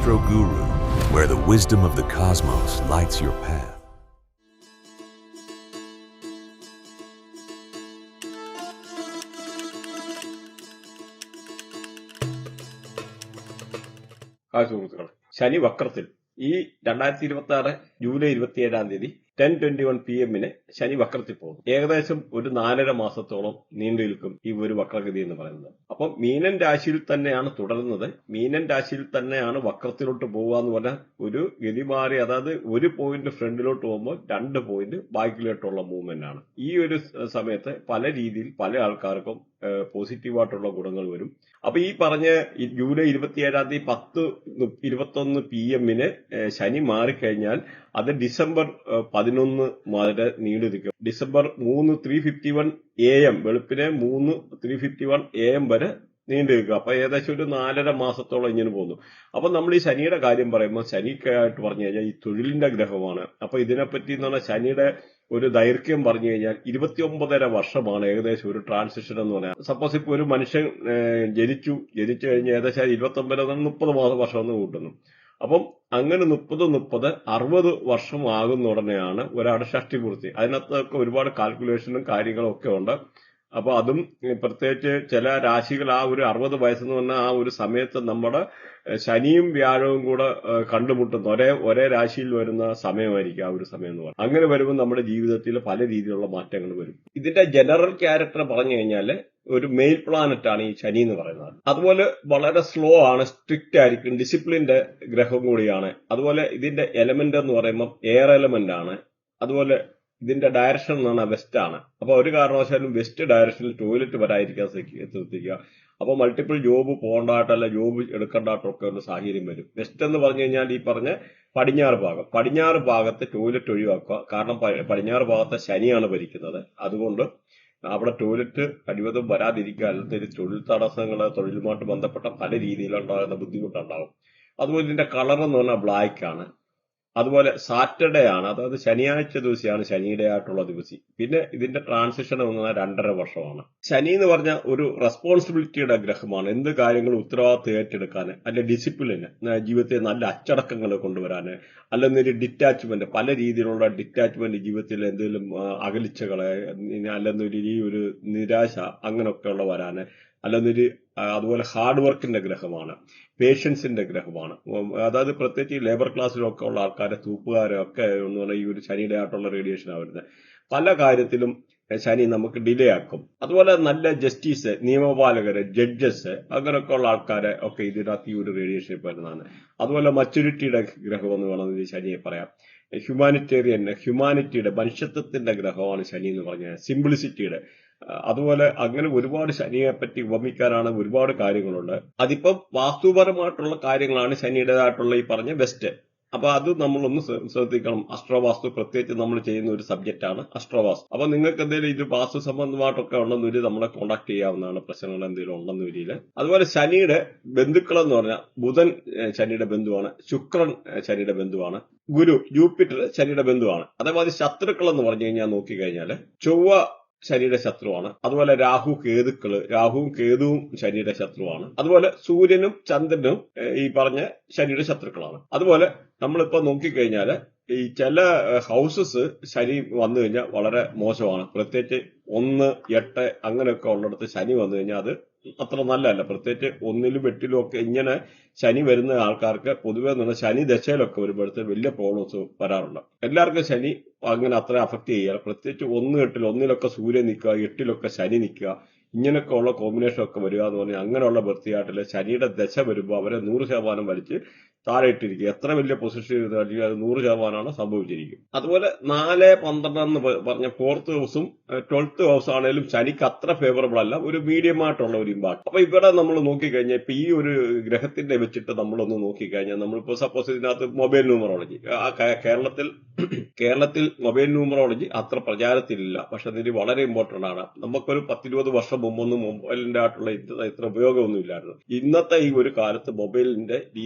Astro Guru, where the wisdom of the cosmos lights your path. Hi സുഹൃത്തുക്കളെ, ശനി വക്രത്തിൽ ഈ 2026 July 27 10:21 PM ശനി വക്രത്തിൽ പോകും. ഏകദേശം ഒരു 4.5 മാസത്തോളം നീണ്ടു നിൽക്കും ഈ ഒരു വക്രഗതി എന്ന് പറയുന്നത്. അപ്പം മീനൻ രാശിയിൽ തന്നെയാണ് തുടരുന്നത്. മീനൻ രാശിയിൽ തന്നെയാണ് വക്രത്തിലോട്ട് പോകുക എന്ന് പറഞ്ഞാൽ ഒരു ഗതി മാറി, അതായത് ഒരു പോയിന്റ് ഫ്രണ്ടിലോട്ട് പോകുമ്പോൾ 2 പോയിന്റ് ബാക്കിലോട്ടുള്ള മൂവ്മെന്റ് ആണ്. ഈ ഒരു സമയത്ത് പല രീതിയിൽ പല ആൾക്കാർക്കും പോസിറ്റീവായിട്ടുള്ള ഗുണങ്ങൾ വരും. അപ്പൊ ഈ പറഞ്ഞ ജൂലൈ 27 10:21 PM ശനി മാറിക്കഴിഞ്ഞാൽ അത് ഡിസംബർ 11 വരെ നീണ്ടു നിൽക്കും. ഡിസംബർ 3:51 AM വെളുപ്പിനെ 3:51 AM വരെ നീണ്ടു നിൽക്കുക. അപ്പൊ ഏകദേശം ഒരു 4.5 മാസത്തോളം ഇങ്ങനെ പോകുന്നു. അപ്പൊ നമ്മൾ ഈ ശനിയുടെ കാര്യം പറയുമ്പോൾ ശനിക്കായിട്ട് പറഞ്ഞു കഴിഞ്ഞാൽ ഈ തൊഴിലിന്റെ ഗ്രഹമാണ്. അപ്പൊ ഇതിനെപ്പറ്റി എന്ന് പറഞ്ഞാൽ ശനിയുടെ ഒരു ദൈർഘ്യം പറഞ്ഞു കഴിഞ്ഞാൽ 29.5 വർഷമാണ് ഏകദേശം ഒരു ട്രാൻസിഷൻ എന്ന് പറയാം. സപ്പോസ് ഇപ്പൊ ഒരു മനുഷ്യൻ ജനിച്ചു കഴിഞ്ഞ് ഏകദേശം 29-30 വർഷം എന്ന് കൂട്ടുന്നു. അപ്പം അങ്ങനെ 60 വർഷം ആകുന്ന ഉടനെയാണ് ഒരാളുടെ ഷഷ്ടിപൂർത്തി. അതിനകത്തൊക്കെ ഒരുപാട് കാൽക്കുലേഷനും കാര്യങ്ങളും ഒക്കെ ഉണ്ട്. അപ്പൊ അതും പ്രത്യേകിച്ച് ചില രാശികൾ ആ ഒരു 60 വയസ്സെന്ന് പറഞ്ഞാൽ ആ ഒരു സമയത്ത് നമ്മുടെ ശനിയും വ്യാഴവും കൂടെ കണ്ടുമുട്ടുന്ന ഒരേ രാശിയിൽ വരുന്ന സമയമായിരിക്കും ആ ഒരു സമയം എന്ന് പറയുന്നത്. അങ്ങനെ വരുമ്പോൾ നമ്മുടെ ജീവിതത്തിൽ പല രീതിയിലുള്ള മാറ്റങ്ങൾ വരും. ഇതിന്റെ ജനറൽ ക്യാരക്ടർ പറഞ്ഞു കഴിഞ്ഞാൽ ഒരു മെയിൽ പ്ലാനറ്റ് ആണ് ഈ ശനി എന്ന് പറയുന്നത്. അതുപോലെ വളരെ സ്ലോ ആണ്, സ്ട്രിക്റ്റ് ആയിരിക്കും, ഡിസിപ്ലിന്റെ ഗ്രഹം കൂടിയാണ്. അതുപോലെ ഇതിന്റെ എലമെന്റ് എന്ന് പറയുമ്പോൾ എയർ എലമെന്റ് ആണ്. അതുപോലെ ഇതിന്റെ ഡയറക്ഷൻ എന്ന് പറഞ്ഞാൽ വെസ്റ്റ് ആണ്. അപ്പൊ ഒരു കാരണവശാലും വെസ്റ്റ് ഡയറക്ഷനിൽ ടോയ്ലറ്റ് വരാതിരിക്കാൻ ശ്രദ്ധിക്കുക. അപ്പൊ മൾട്ടിപ്പിൾ ജോബ് പോകേണ്ടതായിട്ടല്ല, ജോബ് എടുക്കേണ്ടതായിട്ടൊക്കെ ഒരു സാഹചര്യം വരും. വെസ്റ്റ് എന്ന് പറഞ്ഞു കഴിഞ്ഞാൽ ഈ പറഞ്ഞ പടിഞ്ഞാറ് ഭാഗത്ത് ടോയ്ലറ്റ് ഒഴിവാക്കുക. കാരണം പടിഞ്ഞാറ് ഭാഗത്തെ ശനിയാണ് ഭരിക്കുന്നത്. അതുകൊണ്ട് അവിടെ ടോയ്ലറ്റ് കഴിവതും വരാതിരിക്കുക. അല്ലെങ്കിൽ തൊഴിൽ തടസ്സങ്ങൾ, തൊഴിലുമായിട്ട് ബന്ധപ്പെട്ട പല രീതിയിലുണ്ടാകുന്ന ബുദ്ധിമുട്ടുണ്ടാവും. അതുപോലെ ഇതിന്റെ കളർ എന്ന് പറഞ്ഞാൽ ബ്ലാക്ക് ആണ്. അതുപോലെ സാറ്റർഡേ ആണ്, അതായത് ശനിയാഴ്ച ദിവസമാണ് ശനിയുടെ ആയിട്ടുള്ള ദിവസം. പിന്നെ ഇതിന്റെ ട്രാൻസിഷൻ എന്ന് പറഞ്ഞാൽ 2.5 വർഷമാണ്. ശനി എന്ന് പറഞ്ഞാൽ ഒരു റെസ്പോൺസിബിലിറ്റിയുടെ ഗ്രഹമാണ്. എന്ത് കാര്യങ്ങളും ഉത്തരവാദിത്വം ഏറ്റെടുക്കാൻ, അല്ലെ ഡിസിപ്ലിന്, ജീവിതത്തിൽ നല്ല അച്ചടക്കങ്ങൾ കൊണ്ടുവരാന്, അല്ലെന്നൊരു ഡിറ്റാച്ച്മെന്റ്, പല രീതിയിലുള്ള ഡിറ്റാച്ച്മെന്റ്, ജീവിതത്തിൽ എന്തെങ്കിലും അകലിച്ചകളെ, അല്ലെന്നൊരു ഈ ഒരു നിരാശ അങ്ങനെയൊക്കെയുള്ള വരാന്, അല്ലെന്നൊരു അതുപോലെ ഹാർഡ് വർക്കിന്റെ ഗ്രഹമാണ്, പേഷ്യൻസിന്റെ ഗ്രഹമാണ്. അതായത് പ്രത്യേകിച്ച് ലേബർ ക്ലാസ്സിലൊക്കെ ഉള്ള ആൾക്കാരെ, തൂപ്പുകാരൊക്കെ എന്ന് പറഞ്ഞാൽ ഈ ഒരു ശനിയുടെ ആയിട്ടുള്ള റേഡിയേഷനാണ് വരുന്നത്. പല കാര്യത്തിലും ശനി നമുക്ക് ഡിലേ ആക്കും. അതുപോലെ നല്ല ജസ്റ്റിസ്, നിയമപാലകര്, ജഡ്ജസ് അങ്ങനെയൊക്കെ ഉള്ള ആൾക്കാരെ ഒക്കെ ഇതിനകത്ത് ഈ ഒരു റേഡിയേഷൻ വരുന്നതാണ്. അതുപോലെ മച്യൂരിറ്റിയുടെ ഗ്രഹം എന്ന് വേണമെങ്കിൽ ശനിയെ പറയാം. ഹ്യൂമാനിറ്റിയുടെ മനുഷ്യത്വത്തിന്റെ ഗ്രഹമാണ് ശനി എന്ന് പറഞ്ഞാൽ, സിംപ്ലിസിറ്റിയുടെ. അതുപോലെ അങ്ങനെ ഒരുപാട് ശനിയെ പറ്റി ഉപമിക്കാനാണ് ഒരുപാട് കാര്യങ്ങളുണ്ട്. അതിപ്പം വാസ്തുപരമായിട്ടുള്ള കാര്യങ്ങളാണ് ശനിയുടേതായിട്ടുള്ള ഈ പറഞ്ഞ വെസ്റ്റ്. അപ്പൊ അത് നമ്മളൊന്ന് ശ്രദ്ധിക്കണം. അസ്ട്രോവാസ്തു പ്രത്യേകിച്ച് നമ്മൾ ചെയ്യുന്ന ഒരു സബ്ജക്റ്റാണ് അസ്ട്രോവാസ്തു. അപ്പൊ നിങ്ങൾക്ക് എന്തെങ്കിലും ഇത് വാസ്തു സംബന്ധമായിട്ടൊക്കെ ഉണ്ടെന്നൊരു നമ്മളെ കോൺടാക്ട് ചെയ്യാവുന്നതാണ്, പ്രശ്നങ്ങൾ എന്തെങ്കിലും ഉണ്ടെന്ന വരിയിൽ. അതുപോലെ ശനിയുടെ ബന്ധുക്കൾ എന്ന് പറഞ്ഞാൽ ബുധൻ ശനിയുടെ ബന്ധുവാണ്, ശുക്രൻ ശനിയുടെ ബന്ധുവാണ്, ഗുരു ജൂപ്പിറ്റർ ശനിയുടെ ബന്ധുവാണ്. അതേമാതിരി ശത്രുക്കൾ എന്ന് പറഞ്ഞു കഴിഞ്ഞാൽ നോക്കിക്കഴിഞ്ഞാൽ ചൊവ്വ ശനിയുടെ ശത്രുവാണ്. അതുപോലെ രാഹുവും കേതുവും ശനിയുടെ ശത്രുവാണ്. അതുപോലെ സൂര്യനും ചന്ദ്രനും ഈ പറഞ്ഞ ശനിയുടെ ശത്രുക്കളാണ്. അതുപോലെ നമ്മളിപ്പോ നോക്കിക്കഴിഞ്ഞാല് ഈ ചില ഹൗസസ് ശനി വന്നു കഴിഞ്ഞാൽ വളരെ മോശമാണ്. പ്രത്യേകിച്ച് 1, 8 അങ്ങനെയൊക്കെ ഉള്ളിടത്ത് ശനി വന്നു കഴിഞ്ഞാൽ അത് അത്ര നല്ലതല്ല. പ്രത്യേകിച്ച് 1-ലും 8-ലും ഒക്കെ ഇങ്ങനെ ശനി വരുന്ന ആൾക്കാർക്ക് പൊതുവെ ശനി ദശയിലൊക്കെ വരുമ്പോഴത്തേക്ക് വലിയ പ്രോബ്ലംസ് വരാറുണ്ട്. എല്ലാവർക്കും ശനി അങ്ങനെ അത്ര അഫക്ട് ചെയ്യാറ്. പ്രത്യേകിച്ച് 1, 8 1-ലൊക്കെ സൂര്യൻ നിൽക്കുക, 8-ലൊക്കെ ശനി നിൽക്കുക, ഇങ്ങനെയൊക്കെ ഉള്ള കോമ്പിനേഷൻ ഒക്കെ വരിക എന്ന് പറഞ്ഞാൽ അങ്ങനെയുള്ള വൃത്തിയായിട്ടില്ല. ശനിയുടെ ദശ വരുമ്പോൾ അവരെ 100% വലിച്ച് താഴെ ഇട്ടിരിക്കുക. എത്ര വലിയ പൊസിഷൻ ഇരുന്നാലും അത് 100% സംഭവിച്ചിരിക്കും. അതുപോലെ 4, 12 എന്ന് പറഞ്ഞ 4th ഹൗസും 12th ഹൗസ് ആണെങ്കിലും ശനിക്ക് അത്ര ഫേവറബിൾ അല്ല, ഒരു മീഡിയം ആയിട്ടുള്ള ഒരു ഇമ്പാക്ട്. അപ്പൊ ഇവിടെ നമ്മൾ നോക്കിക്കഴിഞ്ഞാൽ ഇപ്പൊ ഈ ഒരു ഗ്രഹത്തിന്റെ വെച്ചിട്ട് നമ്മളൊന്ന് നോക്കിക്കഴിഞ്ഞാൽ നമ്മളിപ്പോ സപ്പോസ് ഇതിനകത്ത് മൊബൈൽ ന്യൂമറോളജി, കേരളത്തിൽ മൊബൈൽ ന്യൂമറോളജി അത്ര പ്രചാരത്തിലില്ല. പക്ഷെ ഇതിന് വളരെ ഇമ്പോർട്ടന്റ് ആണ്. നമുക്കൊരു 10-20 വർഷം മുമ്പൊന്നും മൊബൈലിന്റെ ആയിട്ടുള്ള ഇത്ര ഉപയോഗമൊന്നും ഇല്ലായിരുന്നു. ഇന്നത്തെ ഈ ഒരു കാലത്ത് മൊബൈലിന്റെ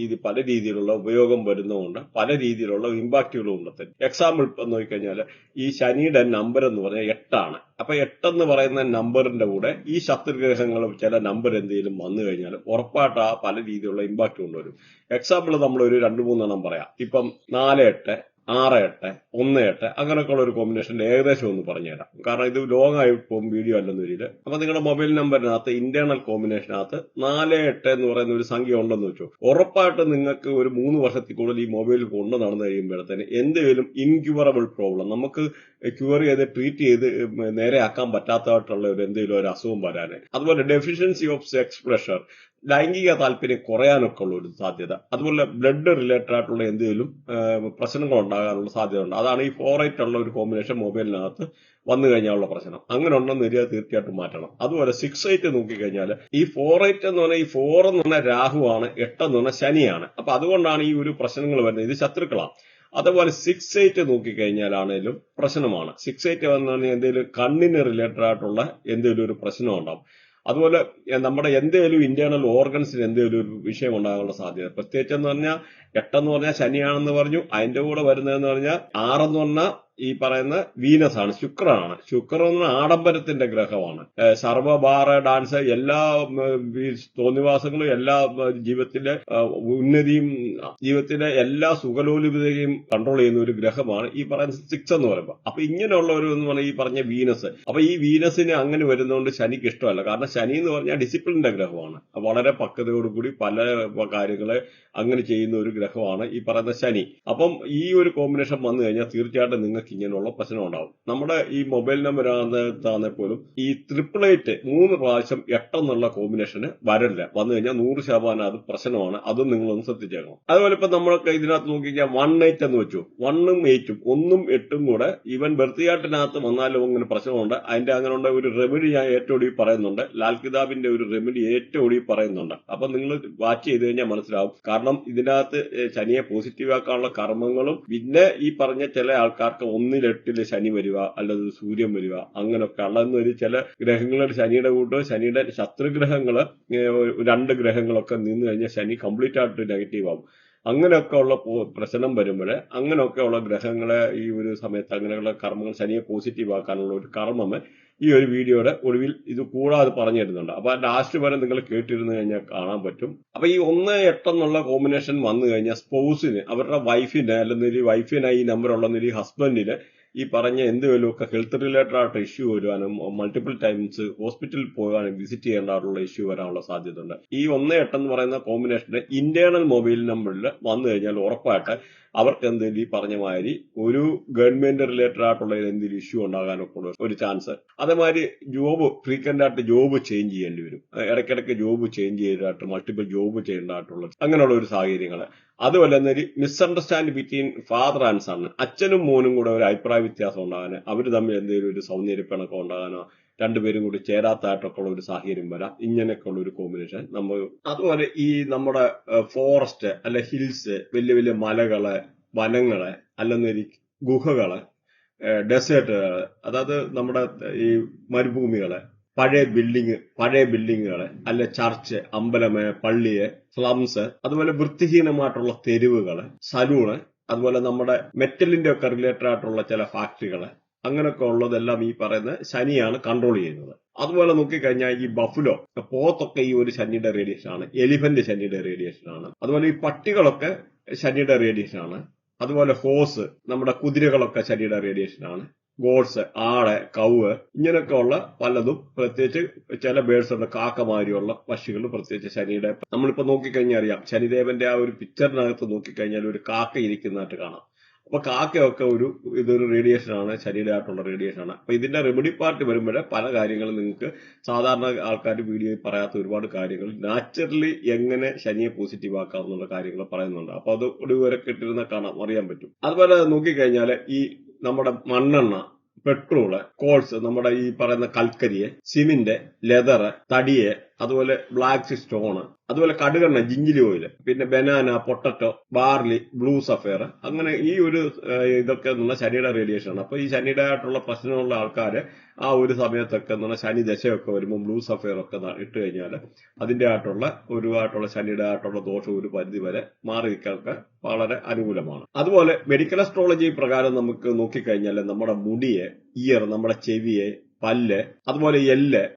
പല രീതിയിൽ രീതിയിലുള്ള ഉപയോഗം വരുന്നതുകൊണ്ട് പല രീതിയിലുള്ള ഇമ്പാക്റ്റുകളും ഉണ്ട്. എക്സാമ്പിൾ ഇപ്പം നോക്കിക്കഴിഞ്ഞാൽ ഈ ശനിയുടെ നമ്പർ എന്ന് പറഞ്ഞാൽ 8 അപ്പൊ 8 എന്ന് പറയുന്ന നമ്പറിന്റെ കൂടെ ഈ ശത്രുഗ്രഹങ്ങളും ചില നമ്പർ എന്തെങ്കിലും വന്നു കഴിഞ്ഞാൽ ഉറപ്പായിട്ട് ആ പല രീതിയിലുള്ള ഇമ്പാക്ട് കൊണ്ടുവരും. എക്സാമ്പിൾ നമ്മൾ ഒരു 2-3 പറയാം. ഇപ്പം 4-8, 6-8, 1-8 അങ്ങനെയൊക്കെയുള്ള ഒരു കോമ്പിനേഷനിൽ ഏകദേശം ഒന്ന് പറഞ്ഞുതരാം. കാരണം ഇത് ലോങ് ആയി പോകും വീഡിയോ അല്ലെന്ന രീതിയിൽ. അപ്പൊ നിങ്ങളുടെ മൊബൈൽ നമ്പറിനകത്ത് ഇന്റേണൽ കോമ്പിനേഷനകത്ത് 4-8 എന്ന് പറയുന്ന ഒരു സംഖ്യ ഉണ്ടെന്ന് വെച്ചു. ഉറപ്പായിട്ട് നിങ്ങൾക്ക് ഒരു 3 വർഷത്തിൽ കൂടുതൽ ഈ മൊബൈൽ കൊണ്ട് നടന്നു കഴിയുമ്പോഴത്തേന് എന്തെങ്കിലും ഇൻക്യൂറബിൾ പ്രോബ്ലം നമുക്ക് ക്യൂർ ചെയ്ത് ട്രീറ്റ് ചെയ്ത് നേരെയാക്കാൻ പറ്റാത്തതായിട്ടുള്ള ഒരു എന്തെങ്കിലും ഒരു അസുഖം വരാന്, അതുപോലെ ഡെഫിഷ്യൻസി ഓഫ് സെക്സ് പ്രഷർ, ലൈംഗിക താല്പര്യം കുറയാനൊക്കെ ഉള്ള ഒരു സാധ്യത, അതുപോലെ ബ്ലഡ് റിലേറ്റഡ് ആയിട്ടുള്ള എന്തെങ്കിലും പ്രശ്നങ്ങൾ ഉണ്ടാകാനുള്ള സാധ്യത ഉണ്ട്. അതാണ് ഈ 4-8 ഉള്ള ഒരു കോമ്പിനേഷൻ മൊബൈലിനകത്ത് വന്നു കഴിഞ്ഞാലുള്ള പ്രശ്നം. അങ്ങനെ ഉണ്ടെന്ന് വരിക തീർച്ചയായിട്ടും മാറ്റണം. അതുപോലെ 6-8 നോക്കിക്കഴിഞ്ഞാൽ ഈ 4-8 എന്ന് പറഞ്ഞാൽ ഈ 4 എന്ന് പറഞ്ഞാൽ രാഹുവാണ്, 8 എന്ന് പറഞ്ഞാൽ ശനിയാണ്. അപ്പൊ അതുകൊണ്ടാണ് ഈ ഒരു പ്രശ്നങ്ങൾ വരുന്നത്. ഇത് ശത്രുക്കളാണ്. അതുപോലെ 6-8 നോക്കിക്കഴിഞ്ഞാലാണേലും പ്രശ്നമാണ്. 6-8 വന്നു കഴിഞ്ഞാൽ എന്തെങ്കിലും കണ്ണിന് റിലേറ്റഡ് ആയിട്ടുള്ള എന്തെങ്കിലും ഒരു പ്രശ്നം ഉണ്ടാവും. അതുപോലെ നമ്മുടെ എന്തെങ്കിലും ഇന്റേണൽ ഓർഗൻസിന് എന്തെങ്കിലും ഒരു വിഷയം ഉണ്ടാകാനുള്ള സാധ്യത. പ്രത്യേകിച്ചെന്ന് പറഞ്ഞാൽ 8 എന്ന് പറഞ്ഞാൽ ശനിയാണെന്ന് പറഞ്ഞു. അതിന്റെ കൂടെ വരുന്നതെന്ന് പറഞ്ഞാൽ 6 എന്ന് പറഞ്ഞാൽ ഈ പറയുന്ന വീനസ് ആണ്, ശുക്രനാണ്. ശുക്രൻ എന്ന് പറഞ്ഞാൽ ആഡംബരത്തിന്റെ ഗ്രഹമാണ്. സർവ്വഭാര ഡാൻസ്, എല്ലാ തോന്നിവാസങ്ങളും, എല്ലാ ജീവിതത്തിലെ ഉന്നതിയും, ജീവിതത്തിലെ എല്ലാ സുഖലോലുപതയും കൺട്രോൾ ചെയ്യുന്ന ഒരു ഗ്രഹമാണ് ഈ പറയുന്ന 6 എന്ന് പറയുമ്പോൾ. അപ്പൊ ഇങ്ങനെയുള്ള ഒരു എന്ന് പറഞ്ഞാൽ ഈ പറഞ്ഞ വീനസ്. അപ്പൊ ഈ വീനസിന് അങ്ങനെ വരുന്നതുകൊണ്ട് ശനിക്ക് ഇഷ്ടമല്ല. കാരണം ശനി എന്ന് പറഞ്ഞാൽ ഡിസിപ്ലിന്റെ ഗ്രഹമാണ്. വളരെ പക്വതയോടുകൂടി പല കാര്യങ്ങളെ അങ്ങനെ ചെയ്യുന്ന ഒരു ഗ്രഹമാണ് ഈ പറയുന്ന ശനി. അപ്പം ഈ ഒരു കോമ്പിനേഷൻ വന്നു കഴിഞ്ഞാൽ തീർച്ചയായിട്ടും നിങ്ങൾക്ക് ഇങ്ങനെയുള്ള പ്രശ്നം ഉണ്ടാവും. നമ്മുടെ ഈ മൊബൈൽ നമ്പർ ആണെന്ന് പോലും ഈ 888 3 പ്രാവശ്യം 8 എന്നുള്ള കോമ്പിനേഷന് വരില്ല. വന്നു കഴിഞ്ഞാൽ 100% അത് പ്രശ്നമാണ്. അതും നിങ്ങളൊന്ന് ശ്രദ്ധിച്ചേക്കണം. അതുപോലെ ഇപ്പൊ നമ്മളൊക്കെ ഇതിനകത്ത് നോക്കിക്കഴിഞ്ഞാൽ 1-8 എന്ന് വെച്ചു. 1ഉം 8ഉം 1ഉം 8ഉം കൂടെ ഈവൻ ബർത്തിയാട്ടിനകത്ത് വന്നാലും അങ്ങനെ പ്രശ്നമുണ്ട്. അതിന്റെ അങ്ങനെയുള്ള ഒരു റെമഡി ഞാൻ ഏറ്റവും ഒടുവിൽ പറയുന്നുണ്ട്. ലാൽ കിതാബിന്റെ ഒരു റെമഡി ഏറ്റവും ഒടുവിൽ പറയുന്നുണ്ട്. അപ്പൊ നിങ്ങൾ വാച്ച് ചെയ്ത് കഴിഞ്ഞാൽ മനസ്സിലാവും. കാരണം ഇതിനകത്ത് ശനിയെ പോസിറ്റീവ് ആക്കാനുള്ള കർമ്മങ്ങളും, പിന്നെ ഈ പറഞ്ഞ ചില ആൾക്കാർക്ക് 1-8 ശനി വരിക, അല്ലെങ്കിൽ സൂര്യൻ വരിക, അങ്ങനെയൊക്കെ ഉള്ളതെന്നൊരു ചില ഗ്രഹങ്ങളുടെ ശനിയുടെ കൂട്ടോ ശനിയുടെ ശത്രുഗ്രഹങ്ങള് 2 ഗ്രഹങ്ങളൊക്കെ നിന്ന് കഴിഞ്ഞാൽ ശനി കംപ്ലീറ്റ് ആയിട്ട് നെഗറ്റീവ് ആവും. അങ്ങനെയൊക്കെ ഉള്ള പ്രശ്നം വരുമ്പോൾ അങ്ങനെയൊക്കെ ഉള്ള ഗ്രഹങ്ങളെ ഈ ഒരു സമയത്ത് അങ്ങനെയുള്ള കർമ്മങ്ങൾ ശനിയെ പോസിറ്റീവ് ആക്കാനുള്ള ഒരു കർമ്മം ഈ ഒരു വീഡിയോയുടെ ഒടുവിൽ ഇത് കൂടാതെ പറഞ്ഞു തരുന്നുണ്ട്. അപ്പൊ ലാസ്റ്റ് വരെ നിങ്ങൾ കേട്ടിരുന്നു കഴിഞ്ഞാൽ കാണാൻ പറ്റും. അപ്പൊ ഈ 1-8 എന്നുള്ള കോമ്പിനേഷൻ വന്നു കഴിഞ്ഞാൽ സ്പൗസിന്, അവരുടെ വൈഫിന്, അല്ലെങ്കിൽ വൈഫിന് ഈ നമ്പർ ഉള്ള ഹസ്ബൻഡിന് ഈ പറഞ്ഞ എന്തെങ്കിലുമൊക്കെ ഹെൽത്ത് റിലേറ്റഡ് ആയിട്ട് ഇഷ്യൂ വരുവാനും, മൾട്ടിപ്പിൾ ടൈംസ് ഹോസ്പിറ്റലിൽ പോകാനും വിസിറ്റ് ചെയ്യേണ്ടതായിട്ടുള്ള ഇഷ്യൂ വരാനുള്ള സാധ്യത ഉണ്ട്. ഈ 1-8 എന്ന് പറയുന്ന കോമ്പിനേഷന്റെ ഇന്റേണൽ മൊബൈൽ നമ്പറിൽ വന്നു കഴിഞ്ഞാൽ ഉറപ്പായിട്ട് അവർക്ക് എന്തെങ്കിലും ഈ പറഞ്ഞ മാതിരി ഒരു ഗവൺമെന്റ് റിലേറ്റഡ് ആയിട്ടുള്ള എന്തെങ്കിലും ഇഷ്യൂ ഉണ്ടാകാനൊക്കെ ഉള്ള ഒരു ചാൻസ്. അതേമാതിരി ജോബ് ഫ്രീക്വന്റ് ആയിട്ട് ജോബ് ചേഞ്ച് ചെയ്യേണ്ടി വരും. ഇടയ്ക്കിടയ്ക്ക് ജോബ് ചേഞ്ച് ചെയ്തതായിട്ട് മൾട്ടിപ്പിൾ ജോബ് ചെയ്യേണ്ടതായിട്ടുള്ള അങ്ങനെയുള്ള ഒരു സാഹചര്യങ്ങൾ. അതുപോലെ തന്നെ misunderstand between father and son, അച്ഛനും മോനും കൂടെ ഒരു അഭിപ്രായ വ്യത്യാസം ഉണ്ടാകാൻ, അവർ തമ്മിൽ എന്തെങ്കിലും ഒരു സൗന്ദര്യപ്പിണക്കം ഉണ്ടാകാനോ, രണ്ടുപേരും കൂടി ചേരാത്തായിട്ടൊക്കെ ഉള്ള ഒരു സാഹചര്യം വരാം. ഇങ്ങനെയൊക്കെ ഉള്ള ഒരു കോമ്പിനേഷൻ നമ്മൾ. അതുപോലെ ഈ നമ്മുടെ ഫോറസ്റ്റ് അല്ലെ ഹിൽസ്, വലിയ വലിയ മലകള്, വനങ്ങള്, അല്ലെങ്കിൽ ഗുഹകള്, ഡെസേർട്ടുകള്, അതായത് നമ്മുടെ ഈ മരുഭൂമികള്, പഴയ ബിൽഡിങ്ങുകള്, അല്ലെ ചർച്ച്, അമ്പലമേ, പള്ളിയെ, സ്ലംസ്, അതുപോലെ വൃത്തിഹീനമായിട്ടുള്ള തെരുവുകള്, സലൂണ്, അതുപോലെ നമ്മുടെ മെറ്റലിന്റെ ഒക്കെ റിലേറ്റഡ് ആയിട്ടുള്ള ചില ഫാക്ടറികള്, അങ്ങനെയൊക്കെ ഉള്ളതെല്ലാം ഈ പറയുന്ന ശനിയാണ് കൺട്രോൾ ചെയ്യുന്നത്. അതുപോലെ നോക്കിക്കഴിഞ്ഞാൽ ഈ ബഫുലോ, പോത്തൊക്കെ ഈ ഒരു ശനിയുടെ റേഡിയേഷൻ ആണ്. എലിഫന്റ് ശനിയുടെ റേഡിയേഷൻ ആണ്. അതുപോലെ ഈ പട്ടികളൊക്കെ ശനിയുടെ റേഡിയേഷൻ ആണ്. അതുപോലെ ഹോസ്, നമ്മുടെ കുതിരകളൊക്കെ ശനിയുടെ റേഡിയേഷൻ ആണ്. ഗോഡ്സ്, ആട്, കൗവ്, ഇങ്ങനെയൊക്കെ ഉള്ള പലതും, പ്രത്യേകിച്ച് ചില ബേഡ്സ് ഉണ്ട്, കാക്കമാരിയുള്ള പക്ഷികൾ, പ്രത്യേകിച്ച് ശനിയുടെ. നമ്മളിപ്പോ നോക്കിക്കഴിഞ്ഞാൽ അറിയാം, ശനിദേവന്റെ ആ ഒരു പിക്ചറിനകത്ത് നോക്കിക്കഴിഞ്ഞാൽ ഒരു കാക്ക ഇരിക്കുന്നതായിട്ട് കാണാം. അപ്പൊ കാക്കയൊക്കെ ഇതൊരു റേഡിയേഷൻ ആണ്, ശനിയുടെ ആയിട്ടുള്ള റേഡിയേഷൻ ആണ്. അപ്പൊ ഇതിന്റെ റെമഡി പാർട്ട് വരുമ്പോഴേ പല കാര്യങ്ങളും നിങ്ങൾക്ക് സാധാരണ ആൾക്കാർ വീഡിയോയിൽ പറയാത്ത ഒരുപാട് കാര്യങ്ങൾ നാച്ചുറലി എങ്ങനെ ശനിയെ പോസിറ്റീവ് ആക്കാം എന്നുള്ള കാര്യങ്ങൾ പറയുന്നുണ്ട്. അപ്പൊ അത് ഒടുവരെ കിട്ടിരുന്ന കാണാം, അറിയാൻ പറ്റും. അതുപോലെ നോക്കിക്കഴിഞ്ഞാൽ ഈ നമ്മുടെ മണ്ണെണ്ണ, പെട്രോള്, കോൾസ്, നമ്മുടെ ഈ പറയുന്ന കൽക്കരിയെ, സിമെന്റ്, ലെതറ്, തടിയെ, അതുപോലെ ബ്ലാക്ക് സ്റ്റോണ്, അതുപോലെ കടുകെണ്ണ, ജിഞ്ചിലി ഓയിൽ, പിന്നെ banana, potato, barley, blue sapphire, അങ്ങനെ ഈ ഒരു ഇതൊക്കെ എന്നുള്ള ശനിയുടെ റേഡിയേഷൻ ആണ്. അപ്പൊ ഈ ശനിയുടെ ആയിട്ടുള്ള പ്രശ്നമുള്ള ആൾക്കാര് ആ ഒരു സമയത്തൊക്കെ എന്നുള്ള ശനി ദശയൊക്കെ വരുമ്പോൾ ബ്ലൂ സഫയർ ഒക്കെ ഇട്ട് കഴിഞ്ഞാൽ അതിന്റെ ആയിട്ടുള്ള ശനിയുടെ ആയിട്ടുള്ള ദോഷം ഒരു പരിധി വരെ മാറി നിൽക്കാനൊക്കെ വളരെ അനുകൂലമാണ്. അതുപോലെ മെഡിക്കൽ അസ്ട്രോളജി പ്രകാരം നമുക്ക് നോക്കിക്കഴിഞ്ഞാൽ നമ്മുടെ മുടിയെ, ഇയർ, നമ്മുടെ ചെവിയെ, പല്ല്, അതുപോലെ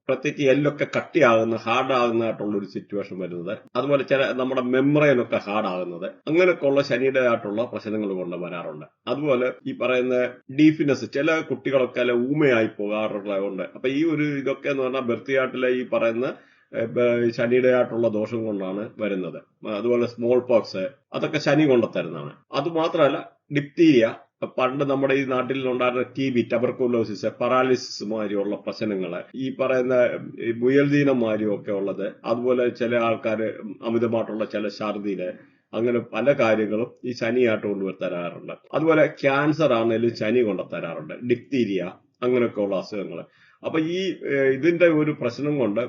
പ്രത്യേകിച്ച് എല്ലൊക്കെ കട്ടിയാകുന്ന, ഹാർഡാകുന്നതായിട്ടുള്ള ഒരു സിറ്റുവേഷൻ വരുന്നത്, അതുപോലെ നമ്മുടെ മെമ്മറൈനൊക്കെ ഹാർഡാകുന്നത്, അങ്ങനെയൊക്കെ ഉള്ള ശനിയുടെ ആയിട്ടുള്ള പ്രശ്നങ്ങൾ കൊണ്ട് വരാറുണ്ട്. അതുപോലെ ഈ പറയുന്ന ഡീഫിനെസ്, ചില കുട്ടികളൊക്കെ അല്ല ഊമയായി പോകാറുള്ളതുകൊണ്ട്. അപ്പൊ ഈ ഒരു ഇതൊക്കെ എന്ന് പറഞ്ഞാൽ ബർത്തിയാട്ടിലെ ഈ പറയുന്ന ശനിയുടെ ആയിട്ടുള്ള ദോഷം കൊണ്ടാണ് വരുന്നത്. അതുപോലെ സ്മോൾ പോക്സ്, അതൊക്കെ ശനി കൊണ്ടുത്തരുന്നതാണ്. അതുമാത്രമല്ല ഡിപ്തീരിയ, പണ്ട് നമ്മുടെ ഈ നാട്ടിൽ ഉണ്ടായിരുന്ന TB, ടബർക്കുലോസിസ്, പറാലിസിസ് മാതിരിയുള്ള പ്രശ്നങ്ങള്, ഈ പറയുന്ന മുയൽദീനം മാതിരിയും ഒക്കെ ഉള്ളത്, അതുപോലെ ചില ആൾക്കാര് അമിതമായിട്ടുള്ള ചില ഛർദിയില്, അങ്ങനെ പല കാര്യങ്ങളും ഈ ശനിയായിട്ട് കൊണ്ടുവരാറുണ്ട്. അതുപോലെ ക്യാൻസർ ആണെങ്കിലും ശനി കൊണ്ടുതരാറുണ്ട്, ഡിപ്തീരിയ, അങ്ങനെയൊക്കെ ഉള്ള അസുഖങ്ങൾ. അപ്പൊ ഈ ഇതിന്റെ ഒരു പ്രശ്നം കൊണ്ട്